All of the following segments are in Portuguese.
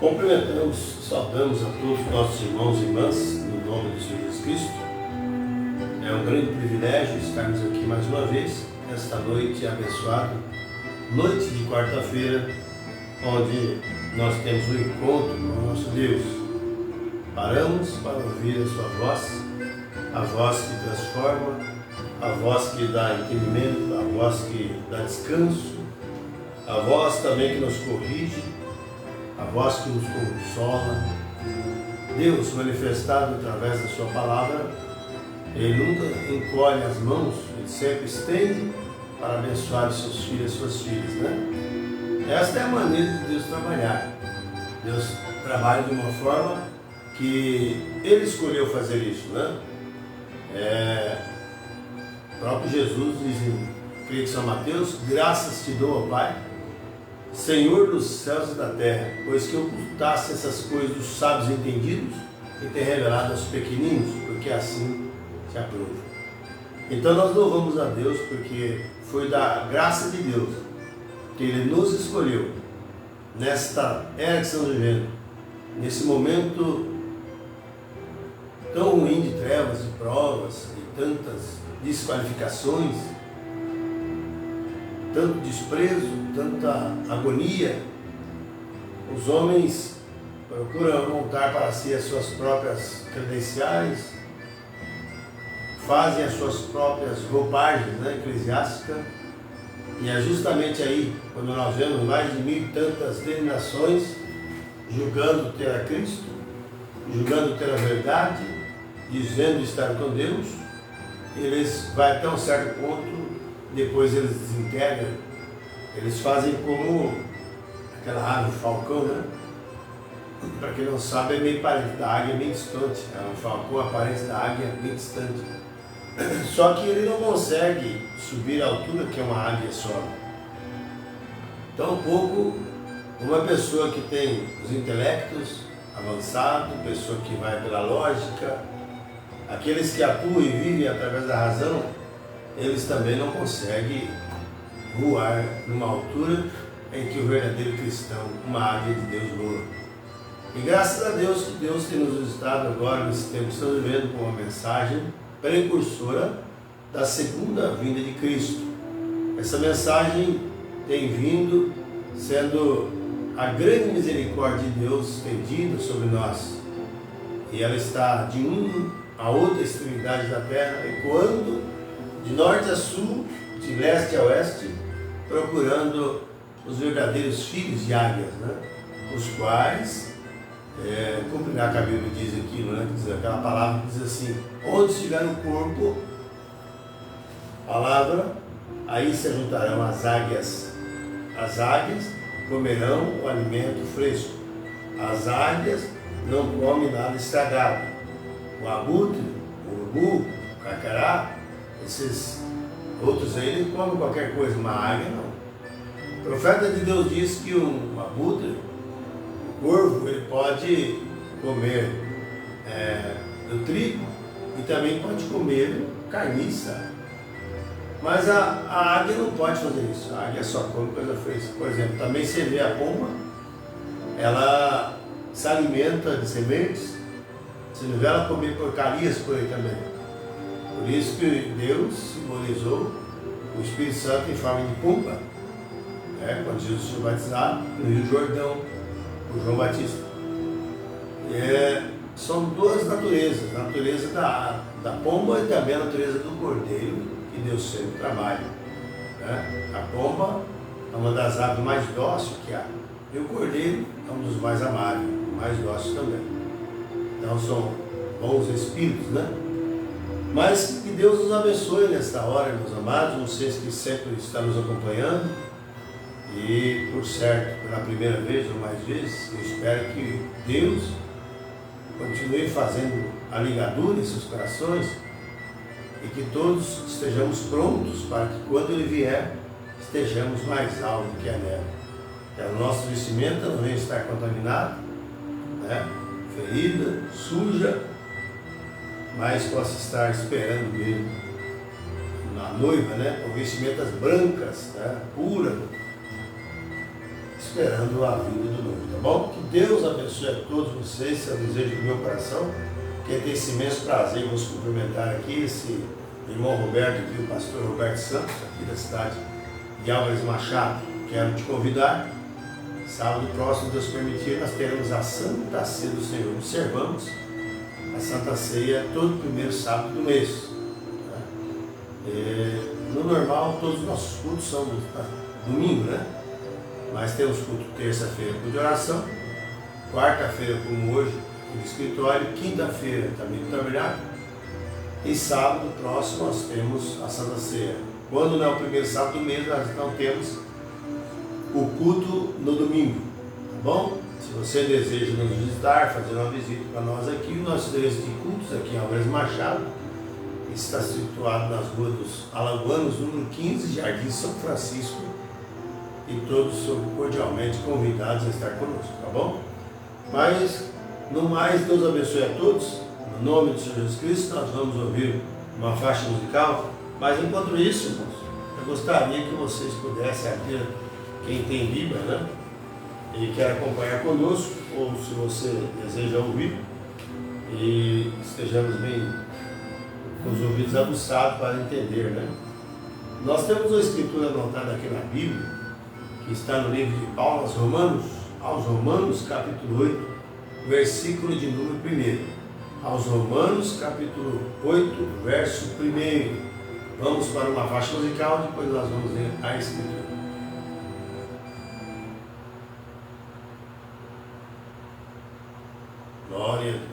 Cumprimentamos, saudamos a todos os nossos irmãos e irmãs, no nome de Jesus Cristo. É um grande privilégio estarmos aqui mais uma vez, nesta noite abençoada, noite de quarta-feira, onde nós temos um encontro com o nosso Deus. Paramos para ouvir a sua voz, a voz que transforma, a voz que dá entendimento, a voz que dá descanso, a voz também que nos corrige, a voz que nos consola. Deus manifestado através da sua palavra, Ele nunca encolhe as mãos, Ele sempre estende para abençoar os seus filhos e suas filhas, né? Esta é a maneira de Deus trabalhar. Deus trabalha de uma forma que Ele escolheu fazer isso, né? O próprio Jesus diz em, creio que São Mateus: graças te dou, ó Pai, Senhor dos céus e da terra, pois que ocultasse essas coisas dos sábios entendidos e ter revelado aos pequeninos, porque assim te aprova. Então nós louvamos a Deus porque foi da graça de Deus que Ele nos escolheu nesta era que estamos vivendo, nesse momento tão ruim de trevas, de provas, de tantas desqualificações, tanto desprezo, tanta agonia. Os homens procuram montar para si as suas próprias credenciais, fazem as suas próprias roupagens, né, eclesiásticas, e é justamente aí quando nós vemos mais de 1000 e tantas denominações julgando ter a Cristo, julgando ter a verdade, dizendo estar com Deus. Eles vão até um certo ponto, depois eles desintegram, eles fazem como aquela ave, o falcão, né? Para quem não sabe, é meio parente da águia, bem distante. O falcão, a aparência da águia é bem distante. Só que ele não consegue subir à altura que é uma águia só. Tampouco uma pessoa que tem os intelectos avançados, pessoa que vai pela lógica, aqueles que atuam e vivem através da razão, eles também não conseguem voar numa altura em que o verdadeiro cristão, uma águia de Deus, voa. E graças a Deus que Deus tem nos visitado agora, nesse tempo que estamos vivendo, com uma mensagem precursora da segunda vinda de Cristo. Essa mensagem tem vindo sendo a grande misericórdia de Deus estendida sobre nós. E ela está de a outra extremidade da terra, ecoando de norte a sul, de leste a oeste, procurando os verdadeiros filhos de águias, né? Os quais cumprirá, que a Bíblia diz aquilo, né? Diz aquela palavra que diz assim: onde estiver o corpo, palavra, aí se juntarão as águias. As águias comerão o alimento fresco. As águias não comem nada estragado. O abutre, o urubu, o carcará, esses outros aí, eles comem qualquer coisa, uma águia não. O profeta de Deus diz que um abutre, o corvo, ele pode comer do trigo e também pode comer carniça. Mas a águia não pode fazer isso. A águia só come coisa fresca. Por exemplo, também você vê a pomba, ela se alimenta de sementes. Você não vê ela comer porcarias por aí também. Por isso que Deus simbolizou o Espírito Santo em forma de pomba, quando Jesus foi batizado no Rio Jordão, por João Batista. São duas naturezas, a natureza da pomba e também a natureza do cordeiro, que Deus sempre trabalha. A pomba é uma das aves mais dóceis que há, e o cordeiro é um dos mais amáveis, mais dóceis também. Então são bons espíritos, né? Mas que Deus nos abençoe nesta hora, meus amados, vocês que sempre estão nos acompanhando, e por certo, pela primeira vez ou mais vezes, eu espero que Deus continue fazendo a ligadura em seus corações e que todos estejamos prontos para que quando Ele vier, estejamos mais altos do que a neve. Que o nosso vestimenta não venha estar contaminado, ferida, suja, mas possa estar esperando mesmo na noiva, com vestimentas brancas, puras, esperando a vinda do noivo, tá bom? Que Deus abençoe a todos vocês, esse é o desejo do meu coração. Quem tem esse imenso prazer em vos cumprimentar aqui, esse irmão Roberto aqui, o pastor Roberto Santos, aqui da cidade de Álvares Machado. Quero te convidar, sábado próximo, Deus permitir, nós teremos a Santa Ceia do Senhor. Observamos a Santa Ceia todo primeiro sábado do mês. No normal, todos os nossos cultos são domingo, né? Mas temos culto terça-feira, culto de oração, quarta-feira, como hoje, no escritório, quinta-feira também no tabernáculo, e sábado próximo nós temos a Santa Ceia. Quando não é o primeiro sábado do mês, nós não temos o culto no domingo, tá bom? Se você deseja nos visitar, fazer uma visita para nós aqui, o nosso endereço de cultos aqui em Álvares Machado está situado nas ruas dos Alagoanos, número 15, Jardim São Francisco, e todos são cordialmente convidados a estar conosco, tá bom? Mas, no mais, Deus abençoe a todos. No nome do Senhor Jesus Cristo, nós vamos ouvir uma faixa musical. Mas, enquanto isso, irmãos, eu gostaria que vocês pudessem abrir, quem tem Bíblia, né? E quer acompanhar conosco, ou se você deseja ouvir, e estejamos bem com os ouvidos aguçados para entender, né? Nós temos uma escritura anotada aqui na Bíblia, que está no livro de Paulo aos Romanos capítulo 8, versículo de número 1. Aos Romanos capítulo 8, verso 1. Vamos para uma faixa musical, depois nós vamos ler a escritura. Glória a Deus.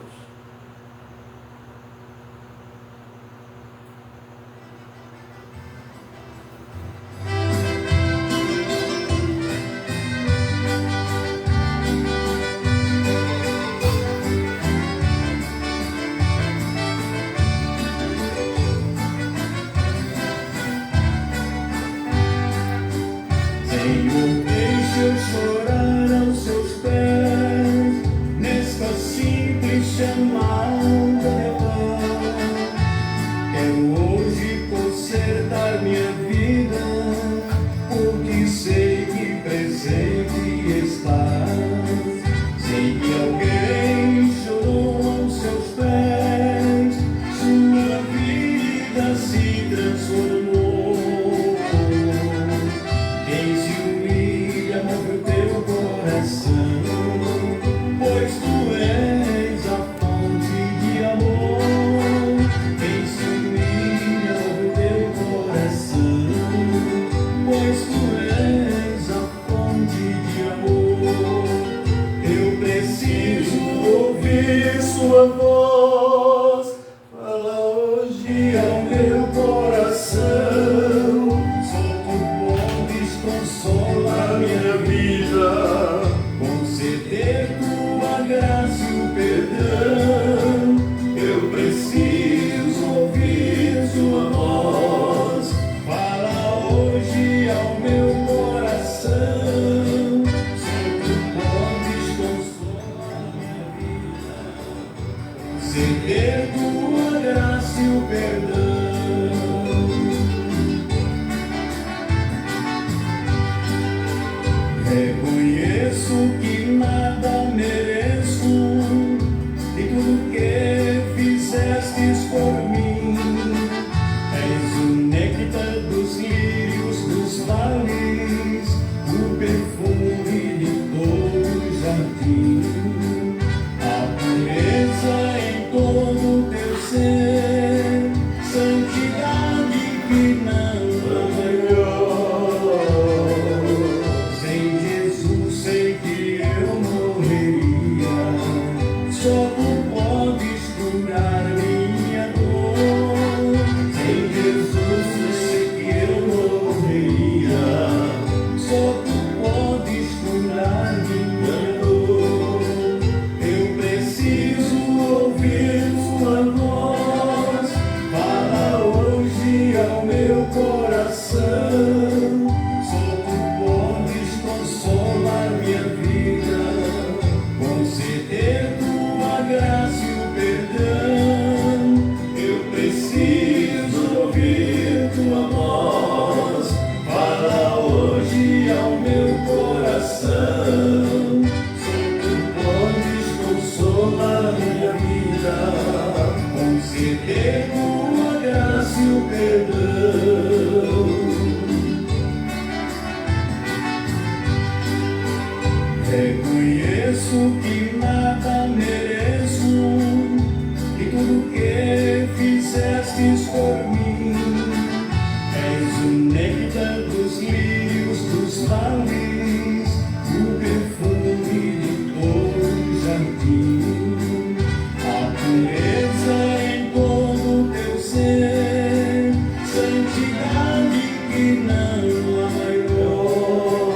Sem Jesus sei que Só tu podes consolar minha vida, conceder tua graça e o perdão. Reconheço que nada mereço, e tudo que fizestes por mim. És o néctar dos lírios dos vales, o perfume de todo o jardim. A pureza em todo o teu ser, santidade que não há maior.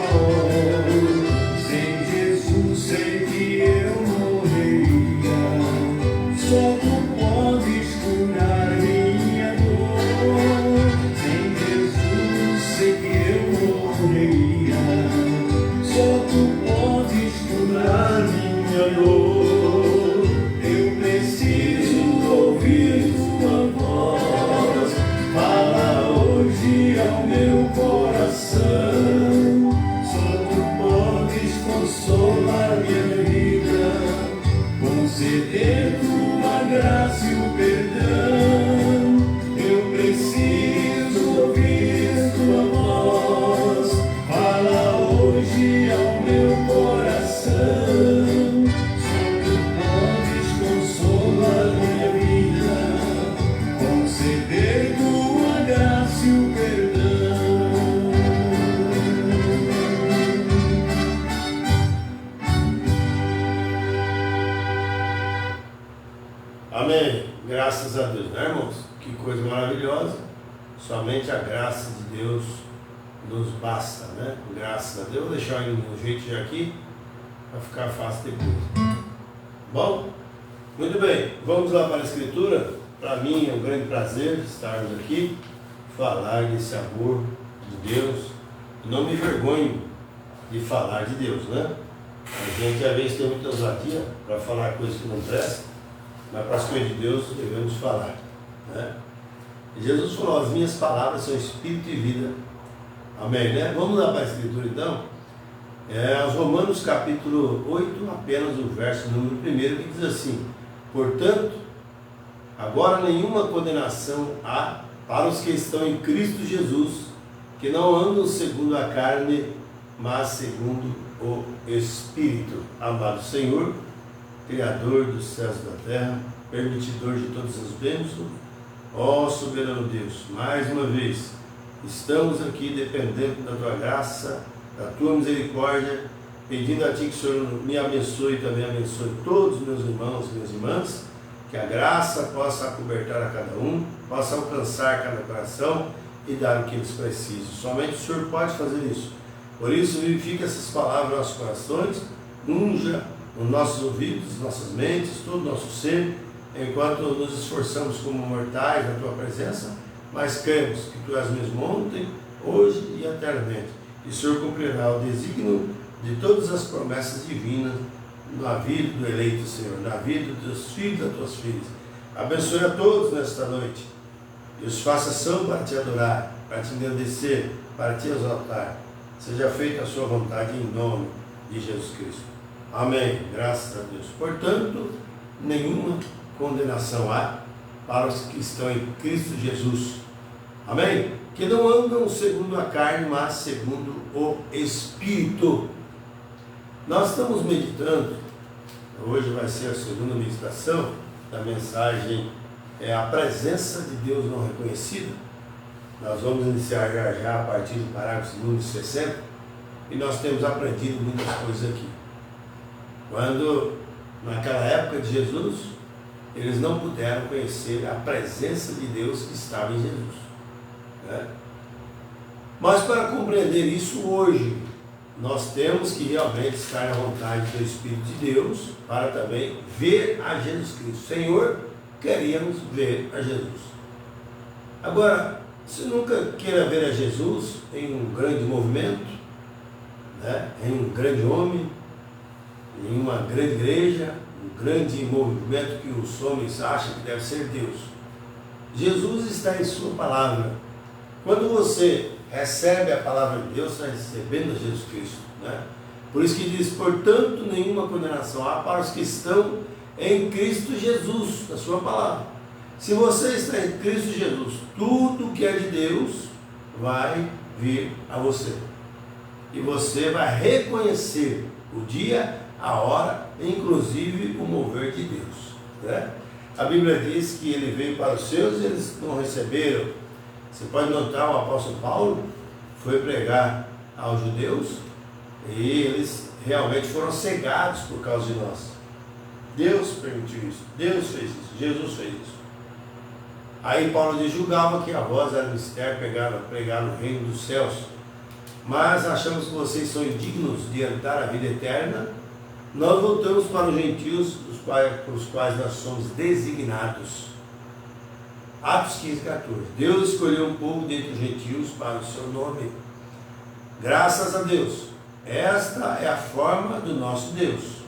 Sem Jesus sei que eu morreria. Só tu podes curar minha dor. Sem Jesus sei que eu morreria. Só tu podes curar minha dor. Eu preciso ouvir tua voz. Fala hoje ao meu coração. Só tu podes consolar minha vida, conceder tua graça e o perdão. Eu preciso ouvir tua voz. Fala hoje ao meu coração. Só tu podes consolar minha vida, conceder tua graça e o perdão. Amém. Graças a Deus, né, irmãos? Que coisa maravilhosa. Somente a graça de Deus nos basta, né? Graças a Deus. Vou deixar ele no jeito já aqui, para ficar fácil depois. Bom, muito bem. Vamos lá para a Escritura. Para mim é um grande prazer estarmos aqui, falar desse amor de Deus. Não me envergonho de falar de Deus, né? A gente às vezes tem muita ousadia para falar coisas que não prestam, mas para as coisas de Deus devemos falar, né? E Jesus falou: as minhas palavras são espírito e vida. Amém, né? Vamos lá para a Escritura então. Aos Romanos capítulo 8, apenas o verso número 1, que diz assim: portanto, agora nenhuma condenação há para os que estão em Cristo Jesus, que não andam segundo a carne, mas segundo o Espírito. Amado Senhor, Criador dos céus e da terra, permitidor de todas as bênçãos, ó soberano Deus, mais uma vez estamos aqui dependendo da tua graça, da tua misericórdia, pedindo a ti que o Senhor me abençoe e também abençoe todos os meus irmãos e minhas irmãs, que a graça possa acobertar a cada um, possa alcançar cada coração e dar o que eles precisam. Somente o Senhor pode fazer isso. Por isso, vivifica essas palavras nos nossos corações, unja os nossos ouvidos, nossas mentes, todo o nosso ser, enquanto nos esforçamos como mortais na tua presença, mas cremos que tu és o mesmo ontem, hoje e eternamente. E o Senhor cumprirá o desígnio de todas as promessas divinas na vida do eleito, Senhor, na vida dos filhos das tuas filhas. Abençoe a todos nesta noite e os faça ação para te adorar, para te engrandecer, para te exaltar. Seja feita a sua vontade em nome de Jesus Cristo. Amém. Graças a Deus. Portanto, nenhuma condenação há para os que estão em Cristo Jesus. Amém? Que não andam segundo a carne, mas segundo o Espírito. Nós estamos meditando, hoje vai ser a segunda meditação da mensagem, a presença de Deus não reconhecida. Nós vamos iniciar já a partir do parágrafo número 60, e nós temos aprendido muitas coisas aqui. Quando, naquela época de Jesus, eles não puderam conhecer a presença de Deus que estava em Jesus, né? Mas para compreender isso hoje, nós temos que realmente estar na vontade do Espírito de Deus para também ver a Jesus Cristo. Senhor, queríamos ver a Jesus. Agora, se nunca queira ver a Jesus em um grande movimento, né? Em um grande homem, em uma grande igreja, um grande movimento que os homens acham que deve ser Deus. Jesus está em sua palavra. Quando você recebe a palavra de Deus, está recebendo a Jesus Cristo, né? Por isso que diz, portanto, nenhuma condenação há para os que estão em Cristo Jesus, na sua palavra. Se você está em Cristo Jesus, tudo que é de Deus vai vir a você. E você vai reconhecer o dia, a hora, inclusive o mover de Deus, né? A Bíblia diz que ele veio para os seus e eles não receberam. Você pode notar, o apóstolo Paulo foi pregar aos judeus e eles realmente foram cegados por causa de nós. Deus permitiu isso, Deus fez isso, Jesus fez isso. Aí Paulo diz, julgava que a voz era mistério, pregar no reino dos céus, mas achamos que vocês são indignos de herdar a vida eterna. Nós voltamos para os gentios, por os quais nós somos designados. Atos 15, 14. Deus escolheu um povo dentre os gentios para o seu nome. Graças a Deus. Esta é a forma do nosso Deus.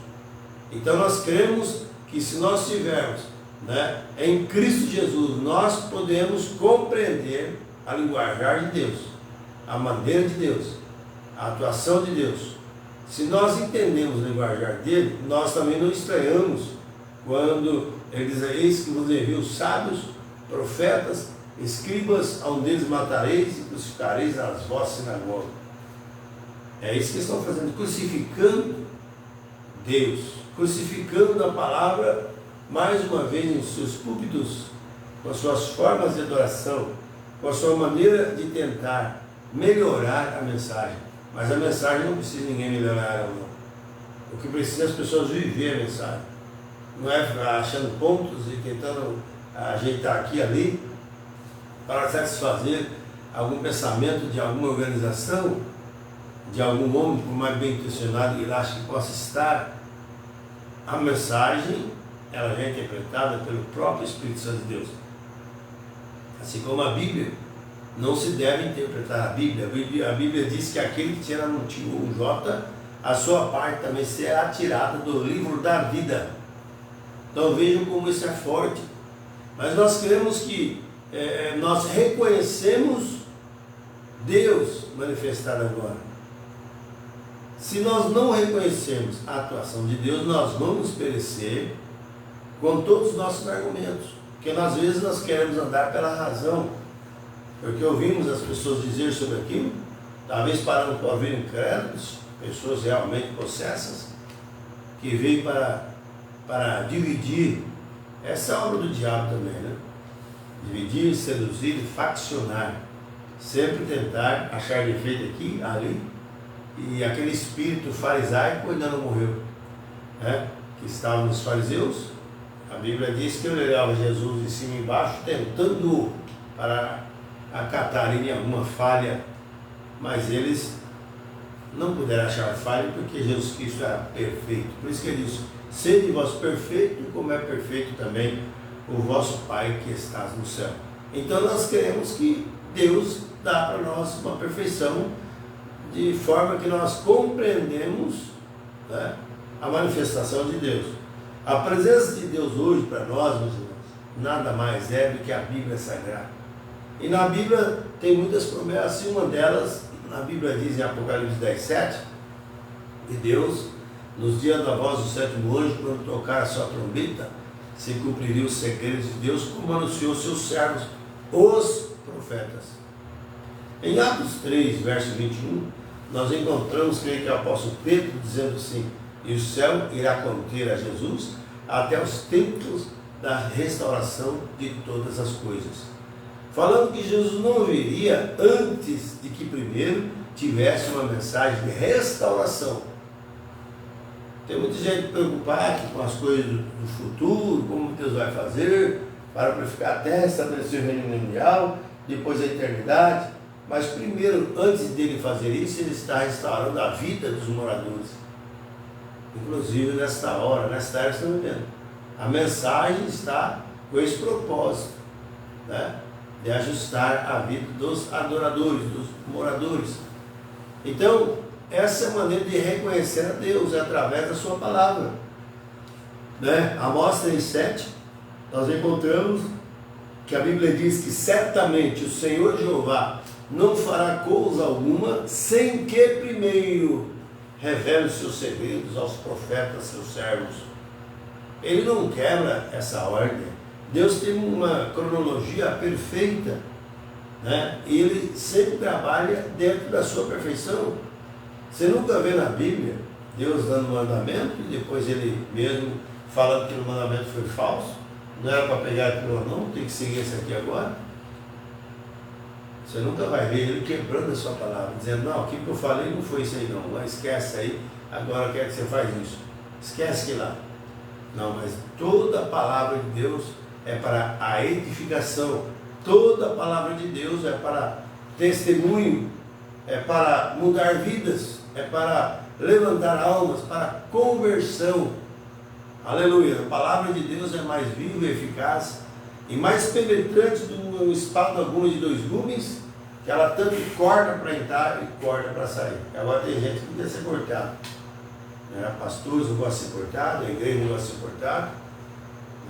Então nós cremos que se nós tivermos, né, em Cristo Jesus, nós podemos compreender a linguajar de Deus, a maneira de Deus, a atuação de Deus. Se nós entendemos o linguajar dele, nós também não estranhamos quando ele diz, eis que vos envio sábios, profetas, escribas, a um deles matareis e crucificareis as vossas sinagogas. É isso que estão fazendo, crucificando Deus, crucificando a palavra, mais uma vez em seus púlpitos, com as suas formas de adoração, com a sua maneira de tentar melhorar a mensagem. Mas a mensagem não precisa ninguém melhorar ela, não. O que precisa é as pessoas viver a mensagem. Não é achando pontos e tentando ajeitar aqui e ali para satisfazer algum pensamento de alguma organização, de algum homem, por mais bem intencionado que ele acha que possa estar. A mensagem, ela já é interpretada pelo próprio Espírito Santo de Deus. Assim como a Bíblia, não se deve interpretar a Bíblia. A Bíblia diz que aquele que tirar no J, a sua parte também será tirada do livro da vida. Então vejam como isso é forte. Mas nós cremos que nós reconhecemos Deus manifestado agora. Se nós não reconhecermos a atuação de Deus, nós vamos perecer com todos os nossos argumentos. Porque às vezes nós queremos andar pela razão. Porque ouvimos as pessoas dizer sobre aquilo, talvez parando para ouvir incrédulos, pessoas realmente possessas, que veio para dividir. Essa é a obra do diabo também, né? Dividir, seduzir e faccionar. Sempre tentar achar defeito aqui, ali. E aquele espírito farisaico ainda não morreu, né? Que estava nos fariseus. A Bíblia diz que ele olhava Jesus de cima e embaixo, tentando para acatarem em alguma falha, mas eles não puderam achar falha porque Jesus Cristo era perfeito. Por isso que ele diz, sede vós perfeito, como é perfeito também o vosso Pai que estás no céu. Então nós queremos que Deus dá para nós uma perfeição, de forma que nós compreendemos, né, a manifestação de Deus. A presença de Deus hoje para nós, meus irmãos, nada mais é do que a Bíblia Sagrada. E na Bíblia tem muitas promessas, e uma delas, a Bíblia diz em Apocalipse 10:7, que Deus, nos dias da voz do sétimo anjo, quando tocar a sua trombeta, se cumpriria os segredos de Deus, como anunciou seus servos, os profetas. Em Atos 3, verso 21, nós encontramos, creio que é o apóstolo Pedro, dizendo assim, e o céu irá conter a Jesus até os tempos da restauração de todas as coisas. Falando que Jesus não viria antes de que primeiro tivesse uma mensagem de restauração. Tem muita gente preocupada com as coisas do futuro, como Deus vai fazer para purificar a terra, estabelecer o reino mundial, depois a eternidade. Mas primeiro, antes dele fazer isso, ele está restaurando a vida dos moradores. Inclusive nesta hora, nesta era que estamos vivendo. A mensagem está com esse propósito, né, de ajustar a vida dos adoradores, dos moradores. Então, essa é a maneira de reconhecer a Deus, é através da sua palavra, né? Amós 3:7, nós encontramos que a Bíblia diz que certamente o Senhor Jeová não fará coisa alguma sem que primeiro revela os seus segredos aos profetas, seus servos. Ele não quebra essa ordem. Deus tem uma cronologia perfeita, né? E Ele sempre trabalha dentro da sua perfeição. Você nunca vê na Bíblia Deus dando mandamento e depois Ele mesmo falando que o mandamento foi falso. Não era para pegar aquilo, não, tem que seguir esse aqui agora. Você nunca vai ver Ele quebrando a sua palavra, dizendo, não, aquilo que eu falei não foi isso aí não, esquece aí, agora eu quero que você faz isso. Esquece que lá. Não, mas toda a palavra de Deus é para a edificação, toda a palavra de Deus é para testemunho, é para mudar vidas, é para levantar almas, para conversão. Aleluia! A palavra de Deus é mais viva e eficaz e mais penetrante do que espada agulha de 2 gumes, que ela tanto corta para entrar e corta para sair. Agora tem gente que quer ser cortado. Pastores não gostam de ser cortado, a igreja não gosta de ser cortado,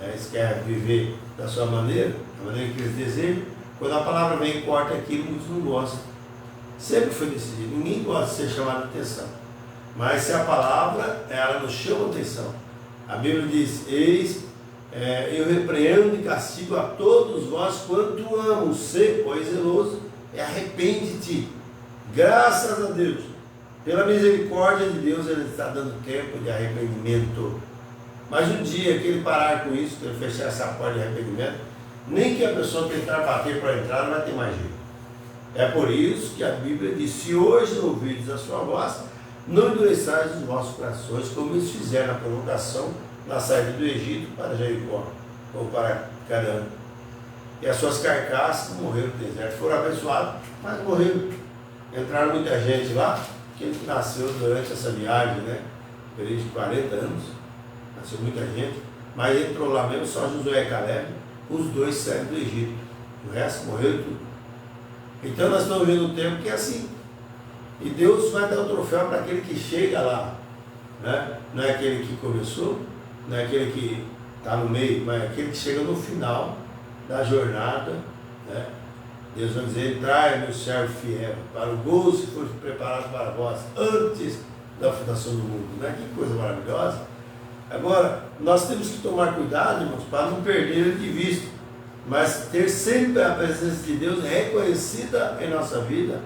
eles querem viver da sua maneira, da maneira que eles desejam. Quando a palavra vem e corta aquilo, muitos não gostam. Sempre foi decidido, ninguém gosta de ser chamado de atenção. Mas se a palavra, ela nos chama a atenção. A Bíblia diz, eis, eu repreendo e castigo a todos vós quanto amo, ser, pois, zeloso, e arrepende-te. Graças a Deus. Pela misericórdia de Deus, Ele está dando tempo de arrependimento. Mas um dia que Ele parar com isso, que Ele fechar essa porta de arrependimento, nem que a pessoa tentar bater para entrar, não vai ter mais jeito. É por isso que a Bíblia diz, se hoje ouvides a sua voz, não endureçais os vossos corações, como eles fizeram na provocação, na saída do Egito para Jericó, ou para Canaã. E as suas carcaças morreram no deserto, foram abençoados, mas morreram. Entraram muita gente lá, que nasceu durante essa viagem, período de 40 anos, nasceu muita gente, mas entrou lá mesmo só Josué e Caleb, os 2 saíram do Egito, o resto morreu tudo. Então nós estamos vendo um tempo que é assim, e Deus vai dar o troféu para aquele que chega lá, não é aquele que começou, não é aquele que está no meio, mas é aquele que chega no final da jornada, Deus vai dizer, entrai, meu servo fiel, para o gozo que foi preparado para vós antes da fundação do mundo. Que coisa maravilhosa. Agora, nós temos que tomar cuidado, irmãos, para não perder ele de vista, mas ter sempre a presença de Deus reconhecida em nossa vida,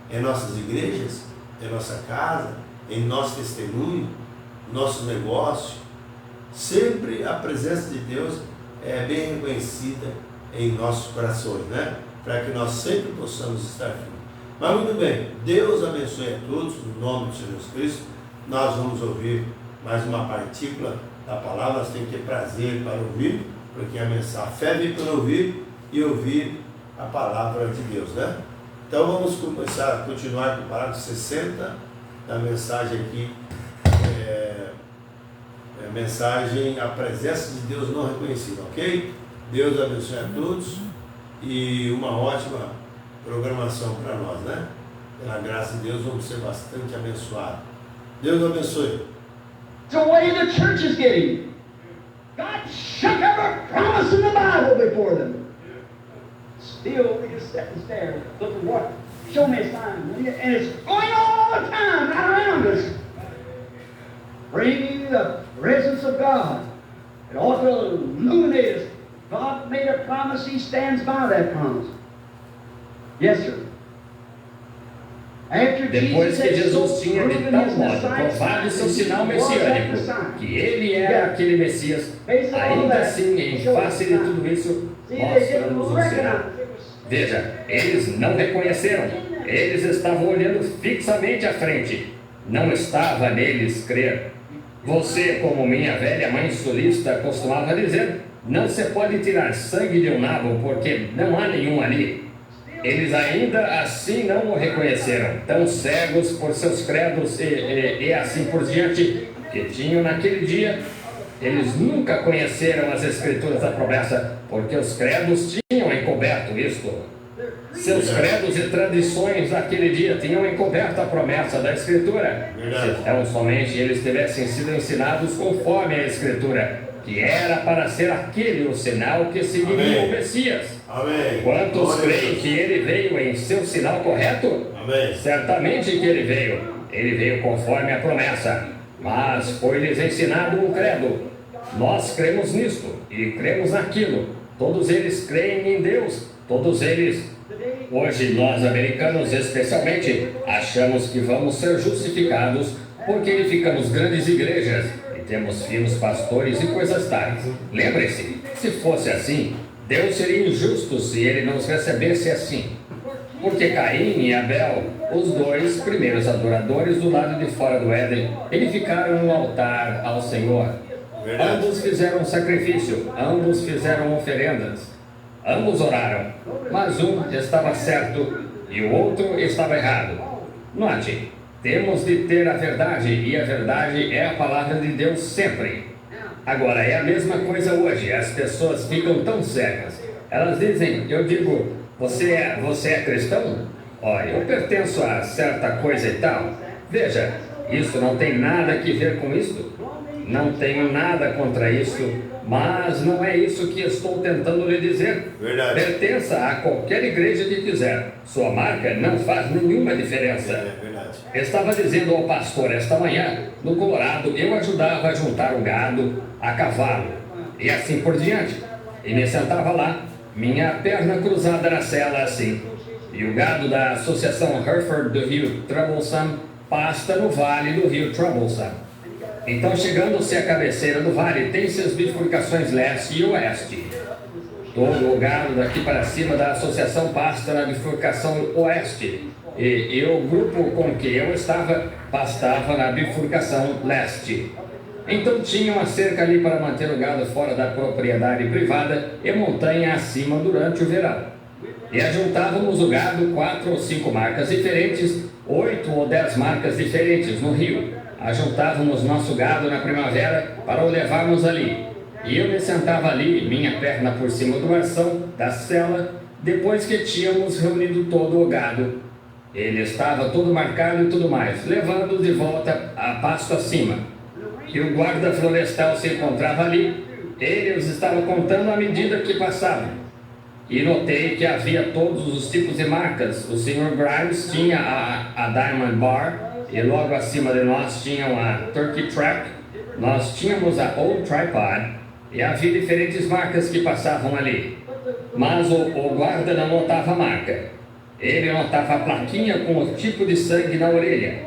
em nossas igrejas, em nossa casa, em nosso testemunho, nosso negócio. Sempre a presença de Deus é bem reconhecida em nossos corações, para que nós sempre possamos estar firmes. Mas muito bem, Deus abençoe a todos, no nome de Jesus Cristo. Nós vamos ouvir mais uma partícula da palavra, nós temos que ter prazer para ouvir, porque a mensagem, a fé vem para ouvir e ouvir a palavra de Deus, Então vamos continuar com o parágrafo 60 da mensagem aqui, a mensagem, a presença de Deus não reconhecida, ok? Deus abençoe a todos e uma ótima programação para nós, Pela graça de Deus vamos ser bastante abençoados. Deus abençoe. It's the way the church is getting. God shook every promise in the Bible before them. Still, they just sat and stared. Look at what? Show me a sign. And it's going on all the time, right around us. Bringing the presence of God. It ought to illuminate us. God made a promise, He stands by that promise. Yes, sir. Depois que Jesus tinha de tal modo provado seu sinal messiânico, que Ele era aquele Messias, ainda assim, em face de tudo isso, mostra-nos o sinal. Veja, eles não reconheceram, eles estavam olhando fixamente à frente, não estava neles crer. Você, como minha velha mãe sulista costumava dizer, não se pode tirar sangue de um nabo, porque não há nenhum ali. Eles ainda assim não o reconheceram, tão cegos por seus credos e assim por diante, que tinham naquele dia. Eles nunca conheceram as Escrituras da promessa, porque os credos tinham encoberto isto. Seus credos e tradições naquele dia tinham encoberto a promessa da Escritura. Se tão somente eles tivessem sido ensinados conforme a Escritura, que era para ser aquele o sinal que seguiria o Messias. Amém. Quantos creem que ele veio em seu sinal correto? Amém. Certamente que ele veio conforme a promessa, mas foi-lhes ensinado um credo. Nós cremos nisto e cremos naquilo. Todos eles creem em Deus, todos eles. Hoje nós americanos especialmente achamos que vamos ser justificados porque edificamos grandes igrejas e temos finos pastores e coisas tais. Lembre-se, se fosse assim, Deus seria injusto se ele nos recebesse assim. Porque Caim e Abel, os dois primeiros adoradores do lado de fora do Éden, edificaram um altar ao Senhor. Verdade. Ambos fizeram sacrifício, ambos fizeram oferendas, ambos oraram, mas um estava certo e o outro estava errado. Note, temos de ter a verdade e a verdade é a palavra de Deus sempre. Agora, é a mesma coisa hoje, as pessoas ficam tão cegas. Elas dizem, eu digo, você é cristão? Olha, eu pertenço a certa coisa e tal. Veja, isso não tem nada a ver com isso. Não tenho nada contra isso, mas não é isso que estou tentando lhe dizer. Verdade. Pertença a qualquer igreja que quiser. Sua marca não faz nenhuma diferença. É verdade. Estava dizendo ao pastor esta manhã, no Colorado, eu ajudava a juntar o gado a cavalo e assim por diante. E me sentava lá, minha perna cruzada na cela assim. E o gado da Associação Hereford do Rio Troublesome pasta no vale do Rio Troublesome. Então, chegando-se à cabeceira do vale, tem-se as bifurcações leste e oeste. Todo o gado daqui para cima da associação pasta na bifurcação oeste. E o grupo com que eu estava pastava na bifurcação leste. Então tinha uma cerca ali para manter o gado fora da propriedade privada e montanha acima durante o verão. E ajuntávamos o gado 4 ou 5 marcas diferentes, 8 ou 10 marcas diferentes no rio. Ajuntávamos nosso gado na primavera para o levarmos ali. E eu me sentava ali, minha perna por cima do arção da cela, depois que tínhamos reunido todo o gado. Ele estava todo marcado e tudo mais, levando de volta a pasto acima. E o guarda florestal se encontrava ali. Ele os estava contando à medida que passavam. E notei que havia todos os tipos de marcas. O Sr. Grimes tinha a Diamond Bar, e logo acima de nós tinham a Turkey Track, nós tínhamos a Old Tripod, e havia diferentes marcas que passavam ali. Mas o guarda não notava a marca. Ele notava a plaquinha com o tipo de sangue na orelha.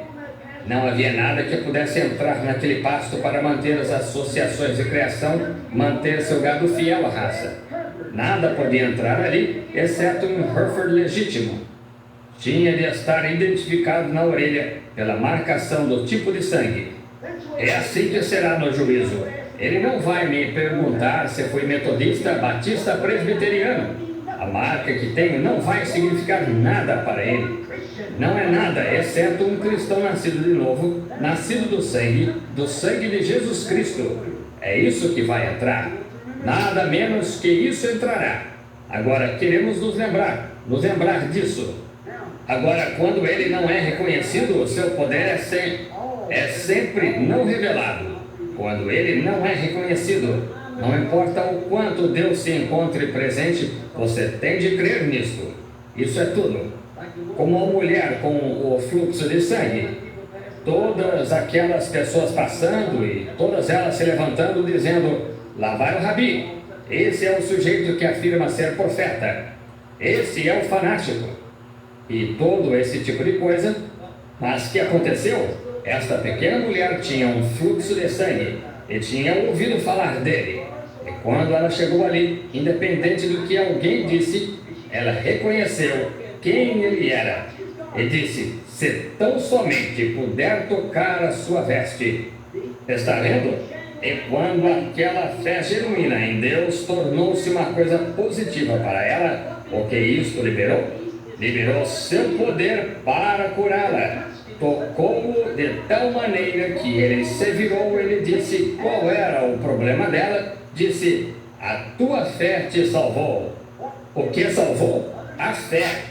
Não havia nada que pudesse entrar naquele pasto para manter as associações de criação, manter seu gado fiel à raça. Nada podia entrar ali, exceto um Hereford legítimo. Tinha de estar identificado na orelha pela marcação do tipo de sangue. É assim que será no juízo. Ele não vai me perguntar se fui metodista, batista, presbiteriano. A marca que tenho não vai significar nada para ele. Não é nada, exceto um cristão nascido de novo, nascido do sangue de Jesus Cristo. É isso que vai entrar. Nada menos que isso entrará. Agora, queremos nos lembrar disso. Agora, quando ele não é reconhecido, o seu poder é sempre não revelado. Quando ele não é reconhecido, não importa o quanto Deus se encontre presente, você tem de crer nisto. Isso é tudo. Como uma mulher com o fluxo de sangue, todas aquelas pessoas passando e todas elas se levantando dizendo, lá vai o Rabi. Esse é o sujeito que afirma ser profeta. Esse é o fanático. E todo esse tipo de coisa. Mas o que aconteceu? Esta pequena mulher tinha um fluxo de sangue e tinha ouvido falar dele. E quando ela chegou ali, independente do que alguém disse, ela reconheceu quem ele era e disse, se tão somente puder tocar a sua veste. Está vendo? E quando aquela fé genuína em Deus tornou-se uma coisa positiva para ela, o que isto liberou? Liberou seu poder para curá-la. Tocou-o de tal maneira que ele se virou, ele disse qual era o problema dela, disse, a tua fé te salvou. O que salvou? A fé.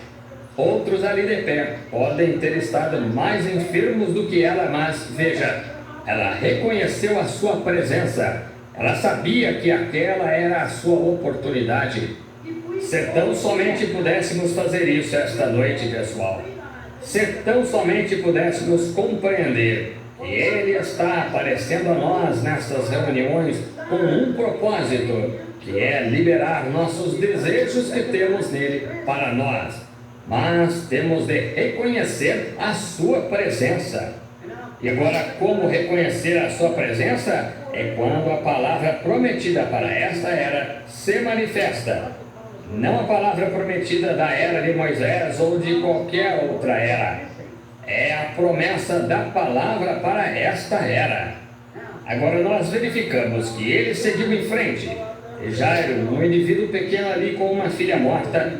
Outros ali de pé podem ter estado mais enfermos do que ela, mas veja, ela reconheceu a sua presença. Ela sabia que aquela era a sua oportunidade. Se tão somente pudéssemos fazer isso esta noite, pessoal. Se tão somente pudéssemos compreender que Ele está aparecendo a nós nestas reuniões com um propósito, que é liberar nossos desejos que temos nele para nós. Mas temos de reconhecer a sua presença. E agora, como reconhecer a sua presença? É quando a palavra prometida para esta era se manifesta. Não a palavra prometida da era de Moisés ou de qualquer outra era. É a promessa da palavra para esta era. Agora nós verificamos que ele seguiu em frente. E Jairo, um indivíduo pequeno ali com uma filha morta,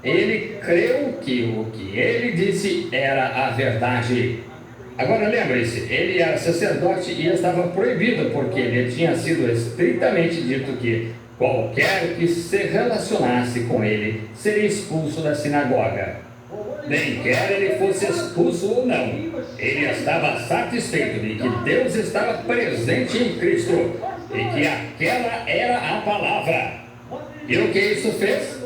ele creu que o que ele disse era a verdade. Agora lembre-se, ele era sacerdote e estava proibido, porque lhe tinha sido estritamente dito que qualquer que se relacionasse com ele seria expulso da sinagoga. Nem quer ele fosse expulso ou não, ele estava satisfeito de que Deus estava presente em Cristo e que aquela era a palavra. E o que isso fez?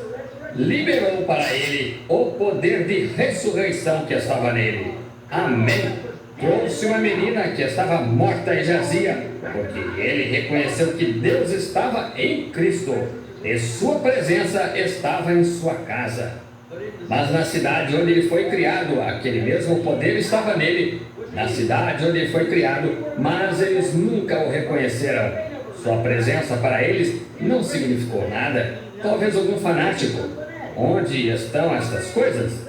Liberou para ele o poder de ressurreição que estava nele. Amém. Trouxe uma menina que estava morta e jazia, porque ele reconheceu que Deus estava em Cristo e sua presença estava em sua casa. Mas na cidade onde ele foi criado, aquele mesmo poder estava nele. Na cidade onde ele foi criado, mas eles nunca o reconheceram. Sua presença para eles não significou nada. Talvez algum fanático. Onde estão estas coisas?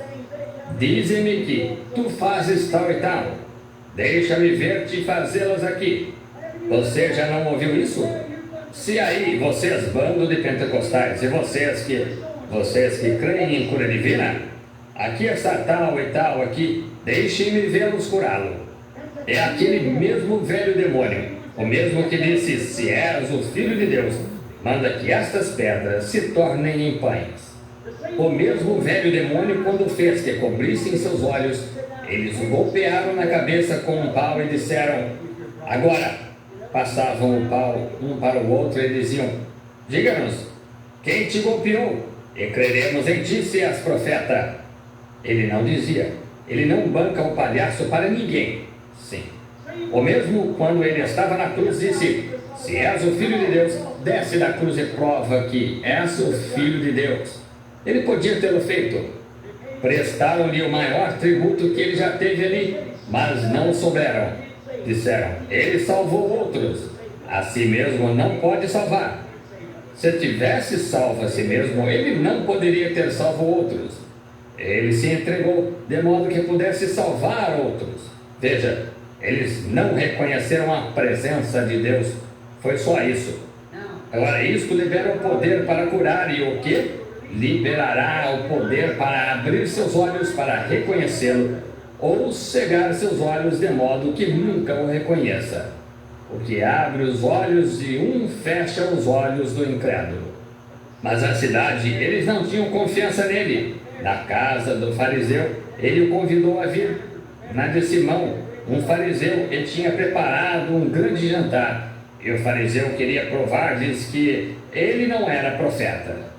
Dizem-me que tu fazes tal e tal. Deixa-me ver-te fazê-las aqui. Você já não ouviu isso? Se aí, vocês, bando de pentecostais, e vocês que creem em cura divina, aqui está tal e tal aqui, deixem-me vê-los curá-lo. É aquele mesmo velho demônio, o mesmo que disse, se és o Filho de Deus, manda que estas pedras se tornem em pães. O mesmo velho demônio, quando fez que cobrissem seus olhos, eles o golpearam na cabeça com um pau e disseram, agora, passavam o pau um para o outro e diziam, diga-nos, quem te golpeou? E creremos em ti se és profeta. Ele não dizia, ele não banca o palhaço para ninguém. Sim. O mesmo quando ele estava na cruz disse, se és o Filho de Deus, desce da cruz e prova que és o Filho de Deus. Ele podia tê-lo feito. Prestaram-lhe o maior tributo que ele já teve ali, mas não souberam. Disseram, ele salvou outros, a si mesmo não pode salvar. Se tivesse salvo a si mesmo, ele não poderia ter salvo outros. Ele se entregou de modo que pudesse salvar outros. Veja, eles não reconheceram a presença de Deus. Foi só isso. Agora, isto libera o poder para curar e o quê? Liberará o poder para abrir seus olhos para reconhecê-lo ou cegar seus olhos de modo que nunca o reconheça. O que abre os olhos de um fecha os olhos do incrédulo. Mas na cidade eles não tinham confiança nele. Na casa do fariseu, ele o convidou a vir. Na de Simão, um fariseu, ele tinha preparado um grande jantar. E o fariseu queria provar-lhes que ele não era profeta.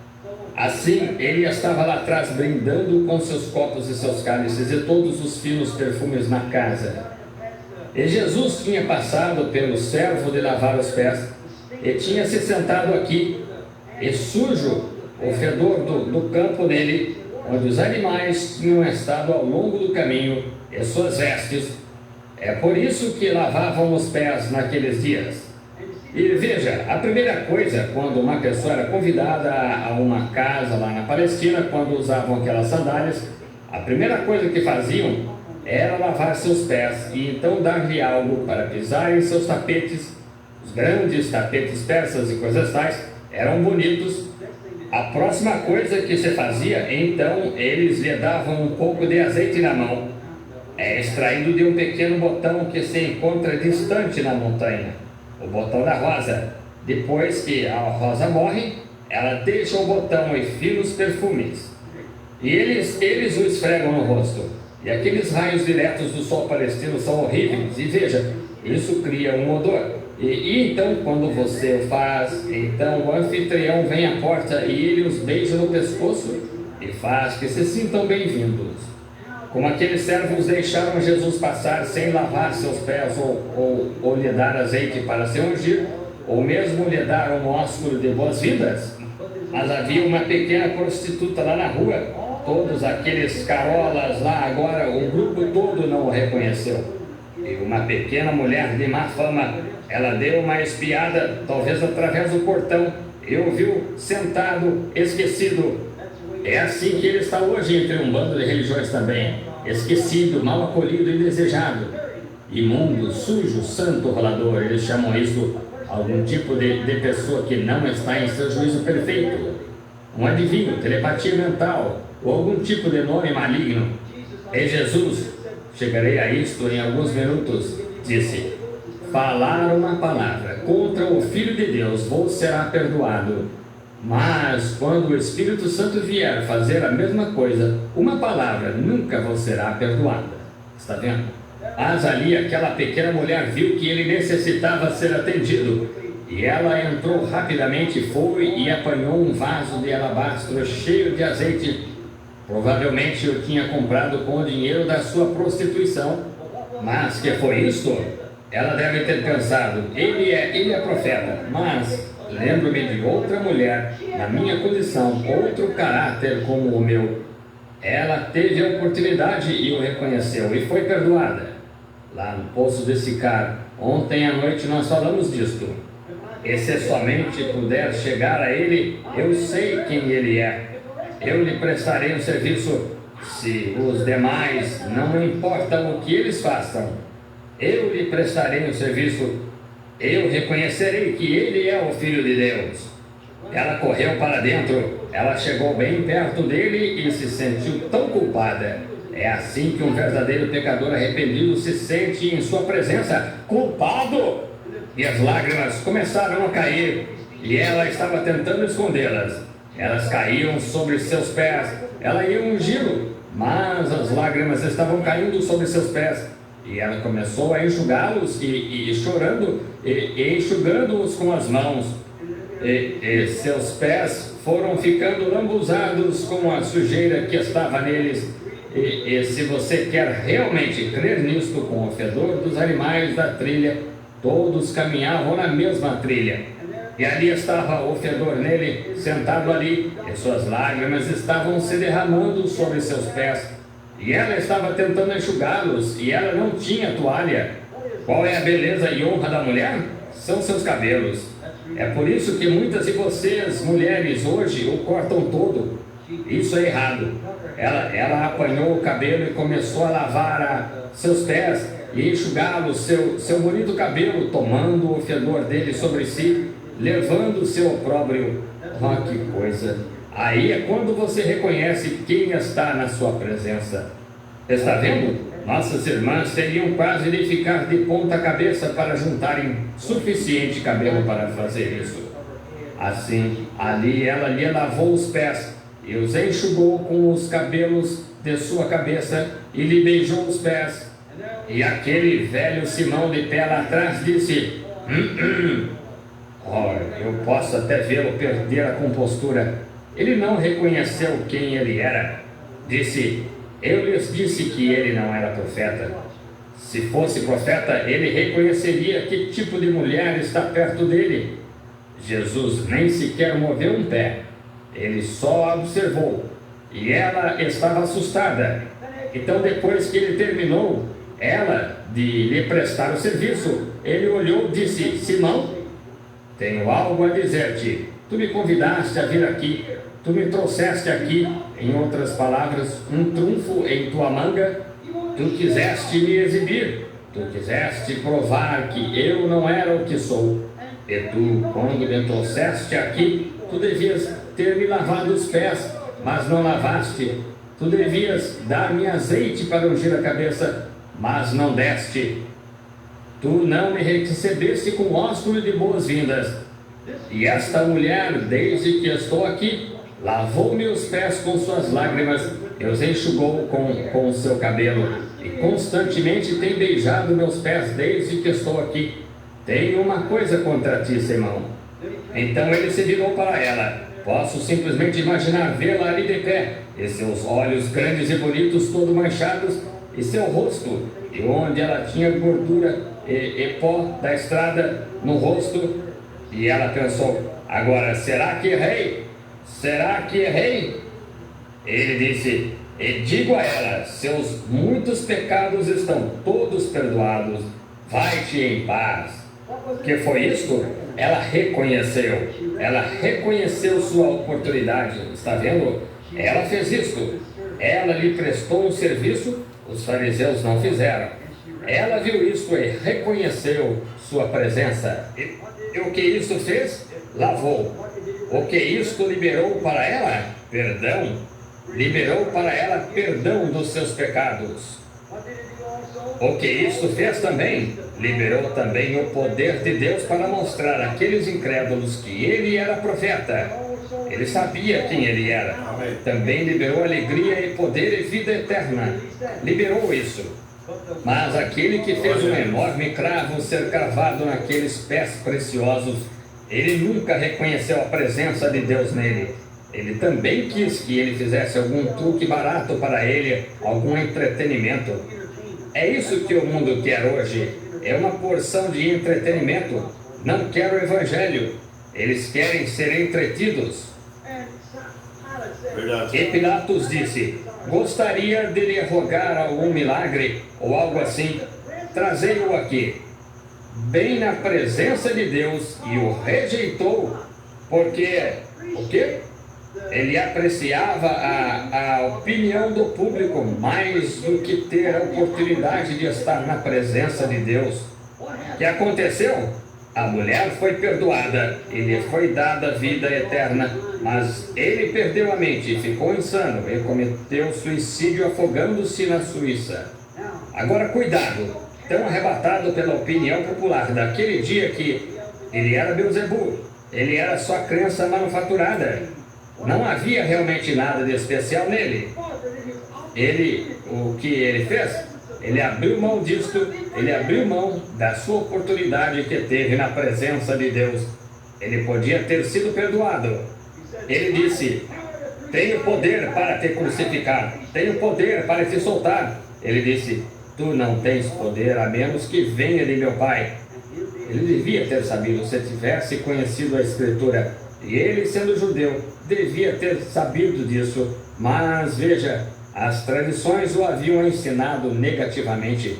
Assim, ele estava lá atrás brindando com seus copos e seus cálices e todos os finos perfumes na casa. E Jesus tinha passado pelo servo de lavar os pés e tinha se sentado aqui, e sujo o fedor do campo dele, onde os animais tinham estado ao longo do caminho, e suas vestes. É por isso que lavavam os pés naqueles dias. E veja, a primeira coisa, quando uma pessoa era convidada a uma casa lá na Palestina, quando usavam aquelas sandálias, a primeira coisa que faziam era lavar seus pés e então dar-lhe algo para pisar em seus tapetes. Os grandes tapetes persas e coisas tais eram bonitos. A próxima coisa que se fazia, então, eles lhe davam um pouco de azeite na mão, extraído de um pequeno botão que se encontra distante na montanha. O botão da rosa. Depois que a rosa morre, ela deixa o botão e finos perfumes. E eles o esfregam no rosto. E aqueles raios diretos do sol palestino são horríveis. E veja, isso cria um odor. E então, quando você o faz, então o anfitrião vem à porta e ele os beija no pescoço e faz que se sintam bem-vindos. Como aqueles servos deixaram Jesus passar sem lavar seus pés ou lhe dar azeite para se ungir, ou mesmo lhe dar um ósculo de boas-vindas. Mas havia uma pequena prostituta lá na rua. Todos aqueles carolas lá agora, o grupo todo não o reconheceu. E uma pequena mulher de má fama, ela deu uma espiada, talvez através do portão, e o viu sentado, esquecido. É assim que ele está hoje entre um bando de religiões também, esquecido, mal acolhido e desejado. Imundo, sujo, santo, rolador, eles chamam isso algum tipo de pessoa que não está em seu juízo perfeito. Um adivinho, telepatia mental, ou algum tipo de nome maligno. E Jesus, chegarei a isto em alguns minutos, disse: falar uma palavra contra o Filho de Deus vos será perdoado. Mas quando o Espírito Santo vier fazer a mesma coisa, uma palavra nunca vos será perdoada. Está vendo? Mas ali aquela pequena mulher viu que ele necessitava ser atendido. E ela entrou rapidamente, foi e apanhou um vaso de alabastro cheio de azeite. Provavelmente eu tinha comprado com o dinheiro da sua prostituição. Mas que foi isto? Ela deve ter pensado, ele é profeta. Mas lembro-me de outra mulher, na minha condição, outro caráter como o meu. Ela teve a oportunidade e o reconheceu e foi perdoada. Lá no Poço de Sicar, ontem à noite nós falamos disto. E se somente puder chegar a ele, eu sei quem ele é. Eu lhe prestarei um serviço. Se os demais não importam o que eles façam, eu lhe prestarei um serviço. Eu reconhecerei que ele é o Filho de Deus. Ela correu para dentro. Ela chegou bem perto dele e se sentiu tão culpada. É assim que um verdadeiro pecador arrependido se sente em sua presença, culpado. E as lágrimas começaram a cair, e ela estava tentando escondê-las. Elas caíam sobre seus pés. Ela ia ungí-lo, mas as lágrimas estavam caindo sobre seus pés. E ela começou a enxugá-los e chorando, e enxugando-os com as mãos. E seus pés foram ficando lambuzados com a sujeira que estava neles. E se você quer realmente crer nisto, com o fedor dos animais da trilha, todos caminhavam na mesma trilha. E ali estava o fedor nele, sentado ali, e suas lágrimas estavam se derramando sobre seus pés. E ela estava tentando enxugá-los, e ela não tinha toalha. Qual é a beleza e honra da mulher? São seus cabelos. É por isso que muitas de vocês, mulheres, hoje o cortam todo. Isso é errado. Ela apanhou o cabelo e começou a lavar seus pés e enxugá-los, seu bonito cabelo, tomando o fedor dele sobre si, levando o seu opróbrio. Ah, que coisa! Aí é quando você reconhece quem está na sua presença. Está vendo? Nossas irmãs teriam quase de ficar de ponta cabeça para juntarem suficiente cabelo para fazer isso. Assim, ali ela lhe lavou os pés e os enxugou com os cabelos de sua cabeça e lhe beijou os pés. E aquele velho Simão de pé lá atrás disse: Ora, eu posso até vê-lo perder a compostura. Ele não reconheceu quem ele era. Disse: eu lhes disse que ele não era profeta. Se fosse profeta, ele reconheceria que tipo de mulher está perto dele. Jesus nem sequer moveu um pé. Ele só a observou. E ela estava assustada. Então, depois que ele terminou, ela, de lhe prestar o serviço, ele olhou e disse: Simão, tenho algo a dizer-te. Tu me convidaste a vir aqui. Tu me trouxeste aqui, em outras palavras, um trunfo em tua manga. Tu quiseste me exibir. Tu quiseste provar que eu não era o que sou. E tu, quando me trouxeste aqui, tu devias ter me lavado os pés, mas não lavaste. Tu devias dar-me azeite para ungir a cabeça, mas não deste. Tu não me recebeste com ósculo de boas-vindas. E esta mulher, desde que estou aqui, lavou-me os pés com suas lágrimas, e os enxugou com o seu cabelo, e constantemente tem beijado meus pés desde que estou aqui. Tenho uma coisa contra ti, Simão. Então ele se virou para ela: Posso simplesmente imaginar vê-la ali de pé, e seus olhos grandes e bonitos, todo manchados, e seu rosto, e onde ela tinha gordura e pó da estrada no rosto. E ela pensou: agora, será que errei? Será que errei? Ele disse: e digo a ela, seus muitos pecados estão todos perdoados, vai-te em paz. Que foi isto? Ela reconheceu sua oportunidade, está vendo? Ela fez isto, ela lhe prestou um serviço, os fariseus não fizeram. Ela viu isto e reconheceu sua presença. E o que isso fez? Lavou. O que isto liberou para ela? Perdão. Liberou para ela perdão dos seus pecados. O que isto fez também? Liberou também o poder de Deus para mostrar àqueles incrédulos que ele era profeta. Ele sabia quem ele era. Também liberou alegria e poder e vida eterna. Liberou isso. Mas aquele que fez um enorme cravo ser cravado naqueles pés preciosos, ele nunca reconheceu a presença de Deus nele. Ele também quis que ele fizesse algum truque barato para ele, algum entretenimento. É isso que o mundo quer hoje. É uma porção de entretenimento. Não quer o evangelho. Eles querem ser entretidos. Verdade. E Pilatos disse: gostaria de lhe rogar algum milagre ou algo assim. Trazei-o aqui. Bem na presença de Deus, e o rejeitou, porque o quê? Ele apreciava a opinião do público mais do que ter a oportunidade de estar na presença de Deus. O que aconteceu? A mulher foi perdoada e lhe foi dada vida eterna, mas ele perdeu a mente e ficou insano e cometeu suicídio afogando-se na Suíça. Agora cuidado, tão arrebatado pela opinião popular daquele dia que ele era Beelzebul, ele era só crença manufaturada. Não havia realmente nada de especial nele. O que ele fez? Ele abriu mão disto, ele abriu mão da sua oportunidade que teve na presença de Deus. Ele podia ter sido perdoado. Ele disse: tenho poder para te crucificar, tenho poder para te soltar. Ele disse: tu não tens poder a menos que venha de meu Pai. Ele devia ter sabido, se tivesse conhecido a Escritura. E ele, sendo judeu, devia ter sabido disso. Mas veja, as tradições o haviam ensinado negativamente.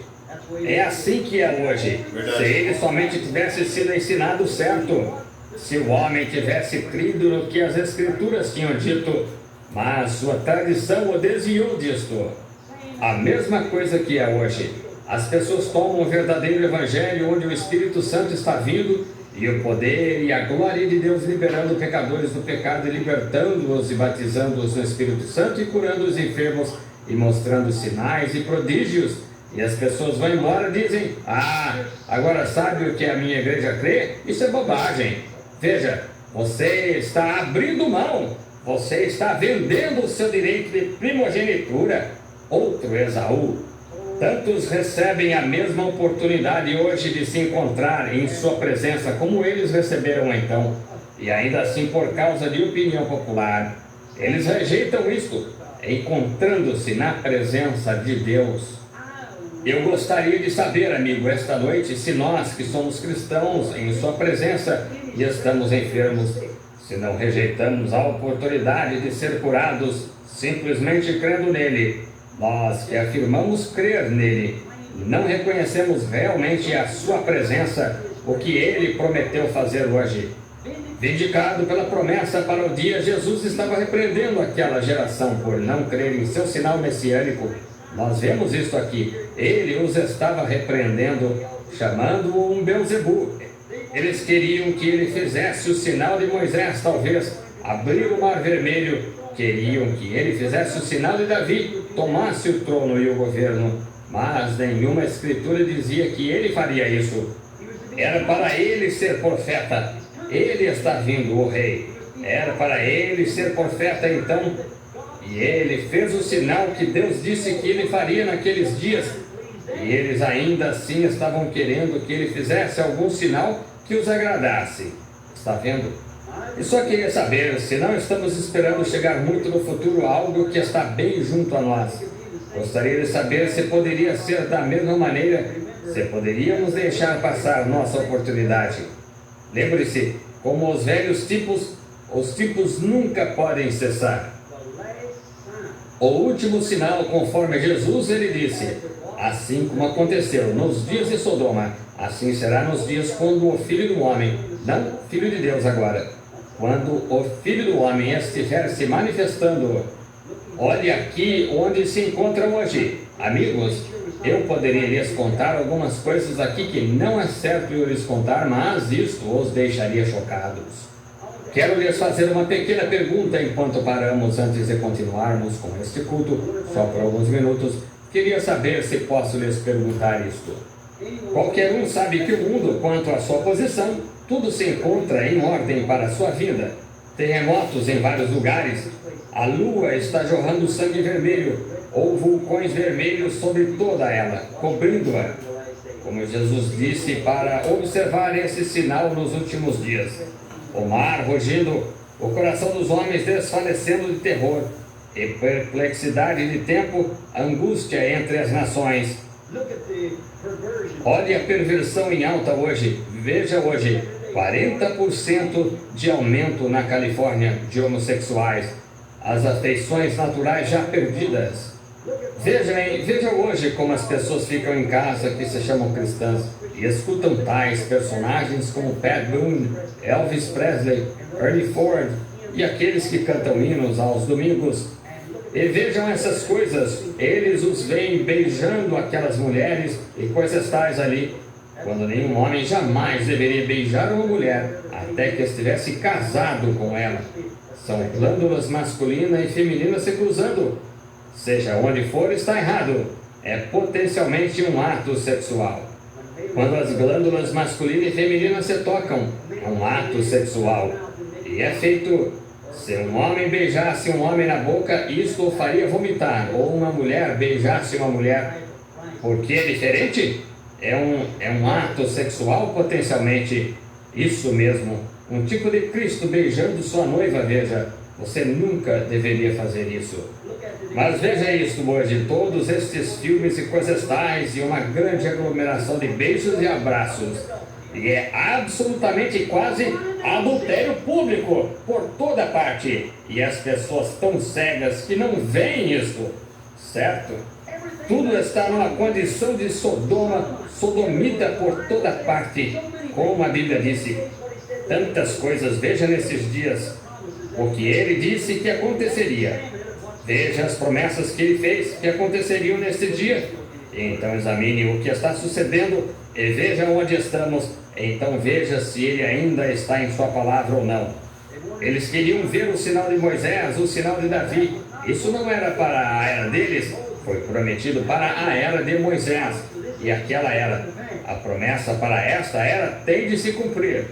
É assim que é hoje. Se ele somente tivesse sido ensinado certo, se o homem tivesse crido no que as Escrituras tinham dito, mas sua tradição o desviou disto. A mesma coisa que é hoje. As pessoas tomam o verdadeiro evangelho onde o Espírito Santo está vindo e o poder e a glória de Deus liberando pecadores do pecado e libertando-os e batizando-os no Espírito Santo e curando os enfermos e mostrando sinais e prodígios. E as pessoas vão embora e dizem: ah, agora sabe o que a minha igreja crê? Isso é bobagem. Veja, você está abrindo mão, você está vendendo o seu direito de primogenitura. Outro Esaú. Tantos recebem a mesma oportunidade hoje de se encontrar em sua presença como eles receberam então. E ainda assim, por causa de opinião popular, eles rejeitam isto, encontrando-se na presença de Deus. Eu gostaria de saber, amigo, esta noite, se nós que somos cristãos em sua presença e estamos enfermos, se não rejeitamos a oportunidade de ser curados simplesmente crendo nele. Nós que afirmamos crer nele, não reconhecemos realmente a sua presença, o que ele prometeu fazer hoje. Vindicado pela promessa para o dia, Jesus estava repreendendo aquela geração por não crer em seu sinal messiânico. Nós vemos isto aqui. Ele os estava repreendendo, chamando-o um Beelzebul. Eles queriam que ele fizesse o sinal de Moisés, talvez, abrir o mar vermelho. Queriam que ele fizesse o sinal de Davi, tomasse o trono e o governo, mas nenhuma escritura dizia que ele faria isso. Era para ele ser profeta. Ele está vindo, o rei. Era para ele ser profeta então. E ele fez o sinal que Deus disse que ele faria naqueles dias. E eles ainda assim estavam querendo que ele fizesse algum sinal que os agradasse. Está vendo? E só queria saber se não estamos esperando chegar muito no futuro algo que está bem junto a nós. Gostaria de saber se poderia ser da mesma maneira, se poderíamos deixar passar nossa oportunidade. Lembre-se, como os velhos tipos, os tipos nunca podem cessar. O último sinal, conforme Jesus, ele disse: assim como aconteceu nos dias de Sodoma, assim será nos dias quando o Filho do Homem, não Filho de Deus agora, quando o Filho do Homem estiver se manifestando. Olhe aqui onde se encontra hoje. Amigos, eu poderia lhes contar algumas coisas aqui que não é certo eu lhes contar, mas isto os deixaria chocados. Quero lhes fazer uma pequena pergunta enquanto paramos antes de continuarmos com este culto, só por alguns minutos. Queria saber se posso lhes perguntar isto. Qualquer um sabe que o mundo, quanto à sua posição, tudo se encontra em ordem para a sua vida. Terremotos em vários lugares, a lua está jorrando sangue vermelho, ou vulcões vermelhos sobre toda ela, cobrindo-a. Como Jesus disse, para observar esse sinal nos últimos dias. O mar rugindo, o coração dos homens desfalecendo de terror, e perplexidade de tempo, angústia entre as nações. Olhe a perversão em alta hoje. Veja hoje, 40% de aumento na Califórnia de homossexuais. As afeições naturais já perdidas. Veja hoje como as pessoas ficam em casa que se chamam cristãs e escutam tais personagens como Pat Boone, Elvis Presley, Ernie Ford e aqueles que cantam hinos aos domingos. E vejam essas coisas, eles os veem beijando aquelas mulheres e coisas tais ali, quando nenhum homem jamais deveria beijar uma mulher até que estivesse casado com ela. São glândulas masculina e feminina se cruzando. Seja onde for, está errado. É potencialmente um ato sexual. Quando as glândulas masculina e feminina se tocam, é um ato sexual. E é feito. Se um homem beijasse um homem na boca, isto o faria vomitar. Ou uma mulher beijasse uma mulher. Por que é diferente? É um ato sexual potencialmente. Isso mesmo. Um tipo de Cristo beijando sua noiva, veja. Você nunca deveria fazer isso. Mas veja isso hoje, todos estes filmes e coisas tais, e uma grande aglomeração de beijos e abraços. E é absolutamente quase adultério público por toda parte. E as pessoas tão cegas que não veem isso, certo? Tudo está numa condição de Sodoma, sodomita por toda parte, como a Bíblia disse. Tantas coisas, veja nesses dias, o que ele disse que aconteceria. Veja as promessas que ele fez que aconteceriam neste dia. Então examine o que está sucedendo e veja onde estamos. Então veja se ele ainda está em sua palavra ou não. Eles queriam ver o sinal de Moisés, o sinal de Davi. Isso não era para a era deles, foi prometido para a era de Moisés. E aquela era, a promessa para esta era tem de se cumprir.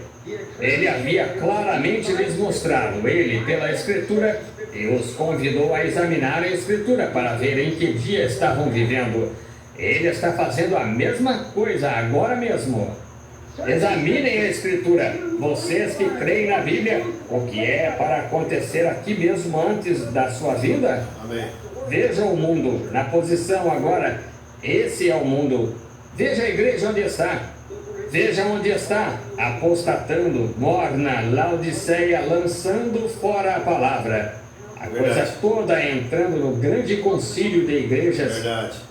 Ele havia claramente lhes mostrado, ele pela Escritura, e os convidou a examinar a Escritura para ver em que dia estavam vivendo. Ele está fazendo a mesma coisa agora mesmo. Examinem a Escritura, vocês que creem na Bíblia, o que é para acontecer aqui mesmo antes da sua vida. Amém. Veja o mundo na posição agora. Esse é o mundo. Veja a igreja onde está. Veja onde está, apostatando, morna, Laodiceia, lançando fora a palavra. A coisa toda entrando no grande concílio de igrejas,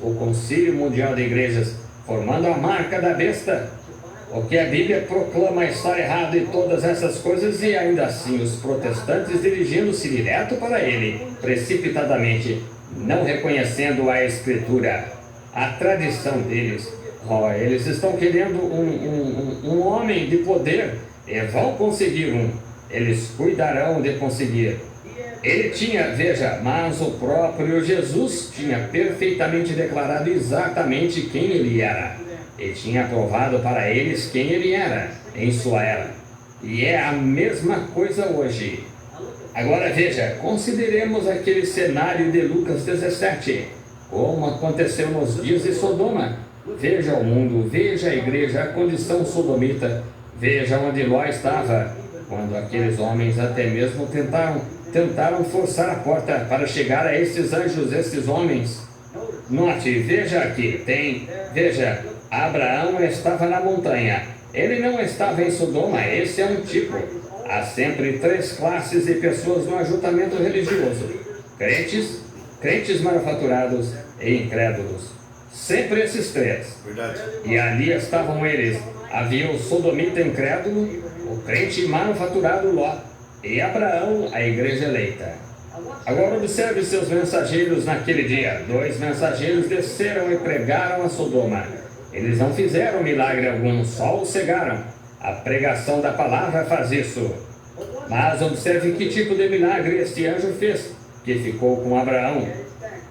o concílio mundial de igrejas, formando a marca da besta. O que a Bíblia proclama estar errado em todas essas coisas, e ainda assim os protestantes dirigindo-se direto para ele, precipitadamente, não reconhecendo a Escritura, a tradição deles. Eles estão querendo um homem de poder, e vão conseguir um. Eles cuidarão de conseguir. Ele tinha, veja, mas o próprio Jesus tinha perfeitamente declarado exatamente quem ele era. E tinha provado para eles quem ele era em sua era. E é a mesma coisa hoje. Agora veja, consideremos aquele cenário de Lucas 17, como aconteceu nos dias de Sodoma. Veja o mundo, veja a igreja, a condição sodomita, veja onde Ló estava. quando aqueles homens até mesmo tentaram forçar a porta para chegar a esses anjos, esses homens. Note, veja aqui, veja, Abraão estava na montanha. Ele não estava em Sodoma, esse é um tipo. Há sempre 3 classes de pessoas no ajuntamento religioso: crentes manufaturados e incrédulos. Sempre esses 3. Verdade. E ali estavam eles. Havia o sodomita incrédulo, o crente manufaturado Ló, e Abraão, a igreja eleita. Agora observe seus mensageiros naquele dia. 2 mensageiros desceram e pregaram a Sodoma. Eles não fizeram milagre algum, só o cegaram. A pregação da palavra faz isso. Mas observe que tipo de milagre este anjo fez, que ficou com Abraão.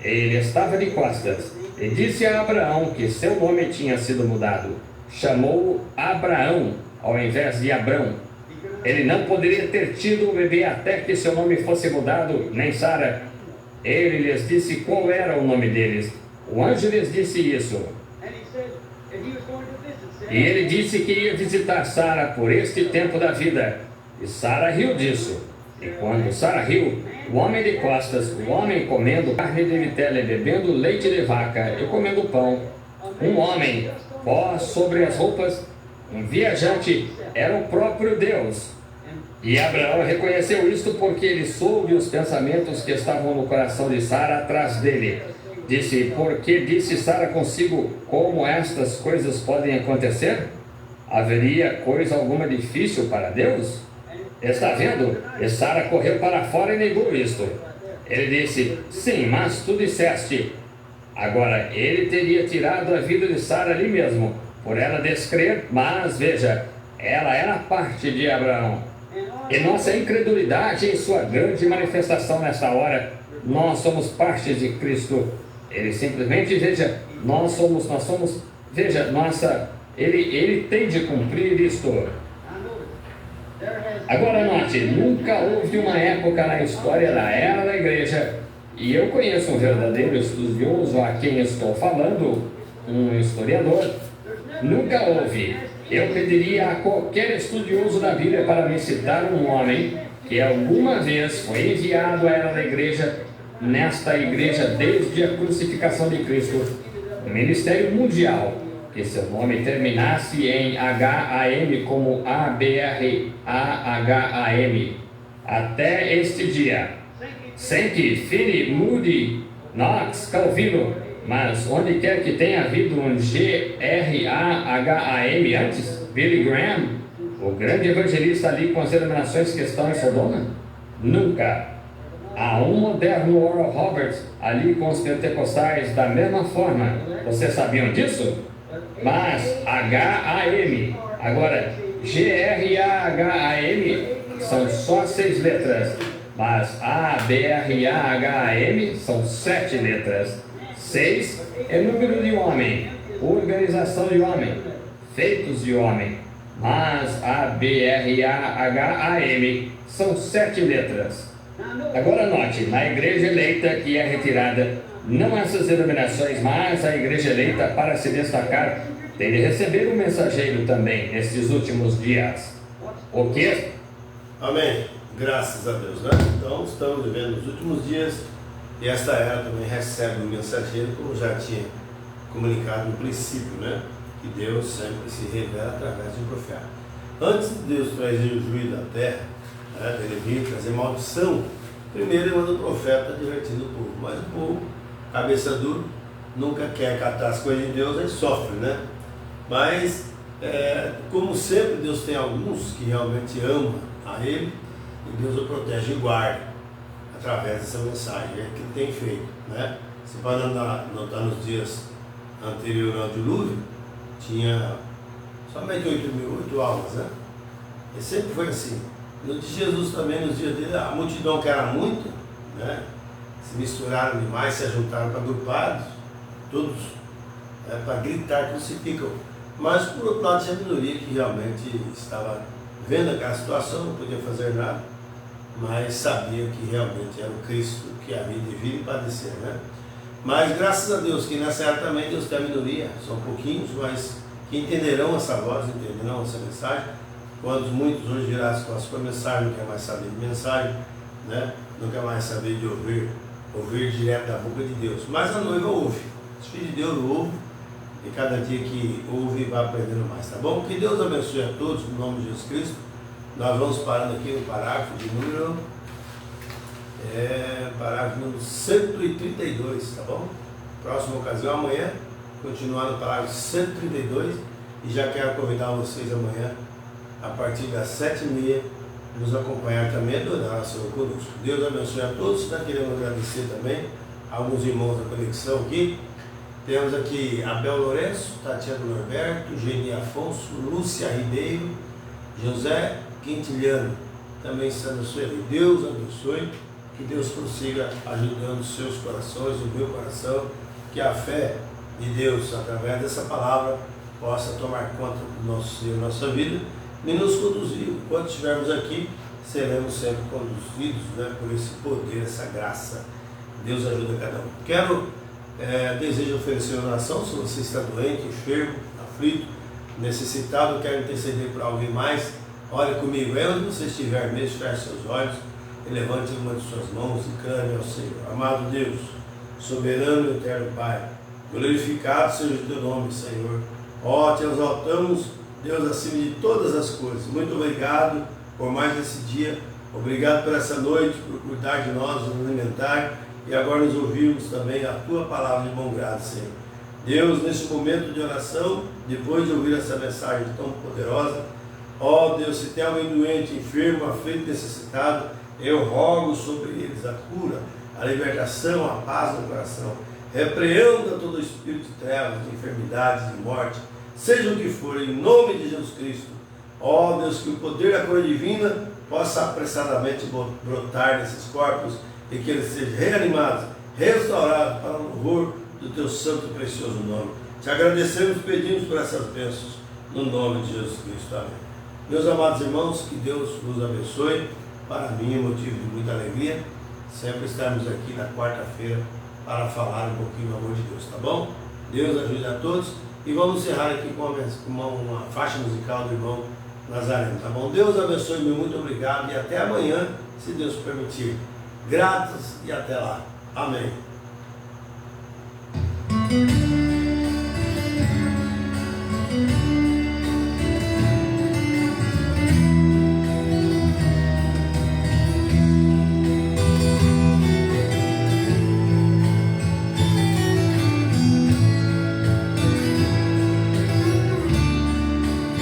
Ele estava de costas e disse a Abraão que seu nome tinha sido mudado. Chamou-o Abraão ao invés de Abrão. Ele não poderia ter tido o bebê até que seu nome fosse mudado, nem Sara. Ele lhes disse qual era o nome deles. O anjo lhes disse isso. E ele disse que ia visitar Sara por este tempo da vida. E Sara riu disso. E quando Sara riu, o homem de costas, o homem comendo carne de vitela e bebendo leite de vaca e comendo pão, um homem, pó sobre as roupas, um viajante, era o próprio Deus. E Abraão reconheceu isto porque ele soube os pensamentos que estavam no coração de Sara atrás dele. Disse: por que disse Sara consigo, como estas coisas podem acontecer? Haveria coisa alguma difícil para Deus? Está vendo? E Sara correu para fora e negou isto. Ele disse: sim, mas tu disseste. Agora, ele teria tirado a vida de Sara ali mesmo, por ela descrer, mas veja, ela era parte de Abraão. E nossa incredulidade em sua grande manifestação nesta hora, nós somos parte de Cristo. Ele simplesmente, veja, nós somos, veja, ele tem de cumprir isto. Agora note, nunca houve uma época na história da era da igreja, e eu conheço um verdadeiro estudioso a quem estou falando, um historiador. Nunca houve. Eu pediria a qualquer estudioso da Bíblia para me citar um homem que alguma vez foi enviado à era da igreja, nesta igreja desde a crucificação de Cristo, um ministério mundial, que seu nome terminasse em H-A-M como A-B-R-A-H-A-M, até este dia. Sankey, Finney, Moody, Knox, Calvino, mas onde quer que tenha havido um G-R-A-H-A-M antes, Billy Graham, o grande evangelista ali com as denominações que estão em Sodoma? Nunca. Há um moderno Oral Roberts ali com os pentecostais da mesma forma. Vocês sabiam disso? Mas H-A-M, agora G-R-A-H-A-M são só 6 letras, mas A-B-R-A-H-A-M são 7 letras. 6 é número de homem, organização de homem, feitos de homem, mas A-B-R-A-H-A-M são 7 letras. Agora note, na igreja eleita que é retirada, não essas denominações, mas a igreja eleita, para se destacar, tem de receber um mensageiro também nestes últimos dias. O quê? Amém. Graças a Deus, né? Então estamos vivendo os últimos dias e esta era também recebe um mensageiro, como já tinha comunicado no princípio, né? Que Deus sempre se revela através de um profeta. Antes de Deus trazer o juízo da terra, né, ele vinha trazer maldição, primeiro ele manda o profeta advertindo o povo, mas o povo, cabeça dura, nunca quer catar as coisas de Deus, aí sofre, né? Mas, como sempre, Deus tem alguns que realmente amam a Ele, e Deus o protege e guarda, através dessa mensagem, é que Ele tem feito, né? Se vai notar nos dias anteriores ao dilúvio, tinha somente 8 almas, né? E sempre foi assim. No de Jesus também, nos dias dele, a multidão que era muito, né? Se misturaram demais, se ajuntaram para agrupados, todos, né, para gritar, crucificam. Mas por outro lado tinha a minoria que realmente estava vendo aquela situação, não podia fazer nada, mas sabia que realmente era o Cristo que havia de vir e padecer, né? Mas graças a Deus que nessa era também Deus tem a minoria, são pouquinhos, mas que entenderão essa voz, entenderão essa mensagem, Quando muitos hoje viraram as costas para mensagem, não quer mais saber de mensagem, né? Não quer mais saber de ouvir direto da boca de Deus. Mas a noiva ouve, os filhos de Deus ouvem, e cada dia que ouve vai aprendendo mais, tá bom? Que Deus abençoe a todos, no nome de Jesus Cristo. Nós vamos parando aqui no parágrafo de número 132, tá bom? Próxima ocasião, amanhã, continuar no parágrafo 132, e já quero convidar vocês amanhã, a partir das 7h30, nos acompanhar também, adorar a Senhor conosco. Deus abençoe a todos. Está querendo agradecer também a alguns irmãos da conexão aqui. Temos aqui Abel Lourenço, Tatiana Norberto, Geni Afonso, Lúcia Ribeiro, José Quintiliano, também se abençoe. Deus abençoe, que Deus prossiga ajudando os seus corações, o meu coração, que a fé de Deus, através dessa palavra, possa tomar conta do nosso ser, nossa vida, e nos conduzir. Enquanto estivermos aqui, seremos sempre conduzidos, né, por esse poder, essa graça. Deus ajuda cada um. Desejo oferecer oração. Se você está doente, enfermo, aflito, necessitado, quero interceder para alguém mais, ore comigo. Onde você estiver mesmo, feche seus olhos e levante uma de suas mãos e clame ao Senhor. Amado Deus, soberano e eterno Pai, glorificado seja o teu nome, Senhor. Ó, te exaltamos, Deus, acima de todas as coisas. Muito obrigado por mais esse dia. Obrigado por essa noite, por cuidar de nós, nos alimentar, e agora nos ouvirmos também a tua palavra de bom grado, Senhor. Deus, nesse momento de oração, depois de ouvir essa mensagem tão poderosa, ó Deus, se tem alguém doente, enfermo, aflito, necessitado, eu rogo sobre eles a cura, a libertação, a paz no coração. Repreenda todo o espírito de trevas, de enfermidades, de morte, seja o que for, em nome de Jesus Cristo. Ó Deus, que o poder da cura divina possa apressadamente brotar nesses corpos e que eles sejam reanimados, restaurados para o louvor do teu santo e precioso nome. Te agradecemos e pedimos por essas bênçãos, no nome de Jesus Cristo. Amém. Meus amados irmãos, que Deus nos abençoe. Para mim é motivo de muita alegria sempre estarmos aqui na quarta-feira para falar um pouquinho do amor de Deus, tá bom? Deus ajude a todos, e vamos encerrar aqui com uma faixa musical do irmão Nazareno, tá bom? Deus abençoe, meu muito obrigado, e até amanhã, se Deus permitir. Gratos e até lá. Amém.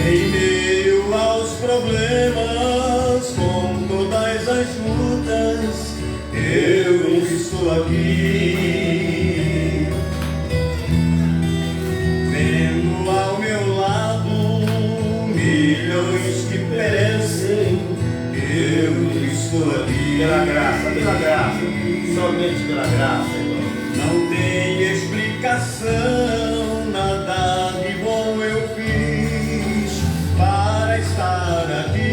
Em meio aos problemas, com todas as lutas, eu estou aqui. Vendo ao meu lado milhões que perecem, eu estou aqui. Pela graça, somente pela graça, irmão. Não tem explicação, nada de bom eu fiz para estar aqui.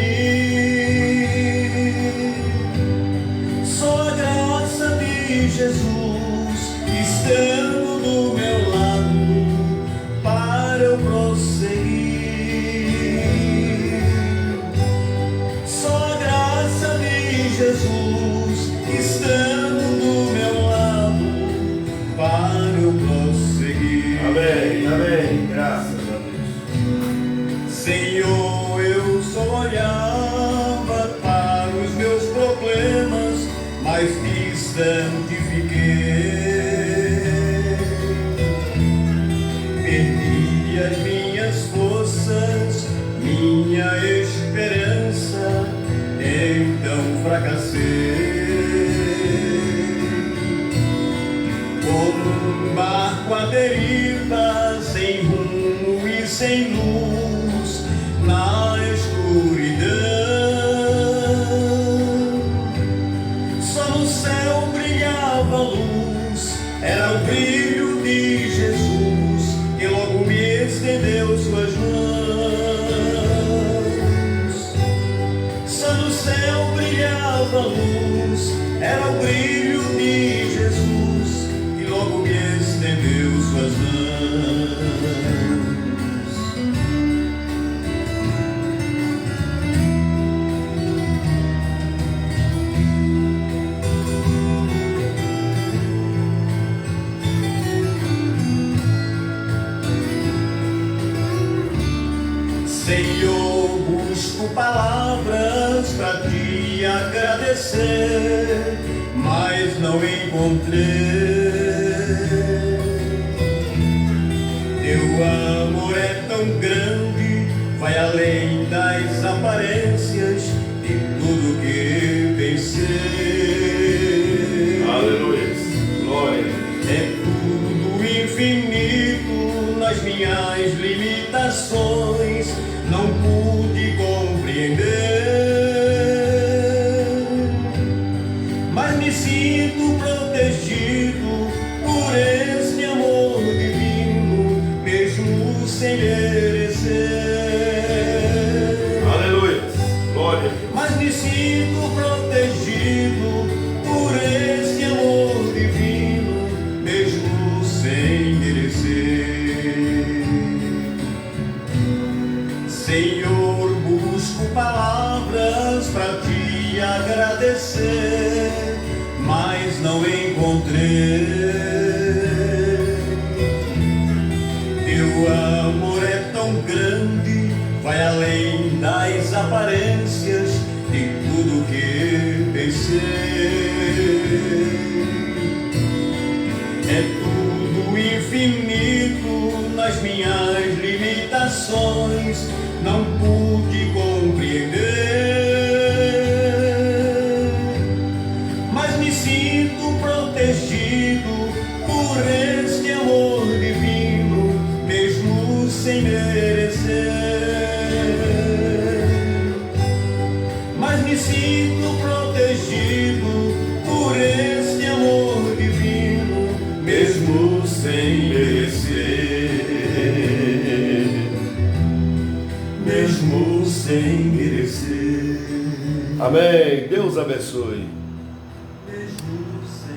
Só a graça de Jesus estando do meu lado para eu prosseguir. Só a graça de Jesus estando do meu lado para eu prosseguir. Amém, amém. Graças a Deus. Senhor, eu só olhava para os meus problemas, mas distante fiquei. Perdi as minhas forças, minha esperança, então fracassei. Como um barco à deriva, sem rumo e sem luz, na escuridão. Só no céu brilhava a luz, era o brilho de Jesus, que logo me estendeu suas mãos. Só no céu brilhava a luz, era o brilho de Jesus, que logo me estendeu suas mãos. Senhor, busco palavras para te agradecer, mas não encontrei. Teu amor é tão grande, vai além das aparências de tudo que pensei. Aleluia. Glória. É tudo infinito nas minhas limitações, não pude compreender, mas me sinto protegido por esse amor divino, mesmo sem merecer. Aleluia. Glória. Mas me sinto protegido por esse amor divino, mesmo sem merecer. Senhor, busco palavras para te agradecer, mas não encontrei. Teu amor é tão grande, vai além das aparências de tudo que pensei. É tudo infinito nas minhas limitações, não pude compreender, mas me sinto protegido por este amor divino, mesmo sem merecer. Mas me sinto protegido por este amor divino, mesmo sem merecer. Mesmo sem merecer. Amém. Deus abençoe. Mesmo sem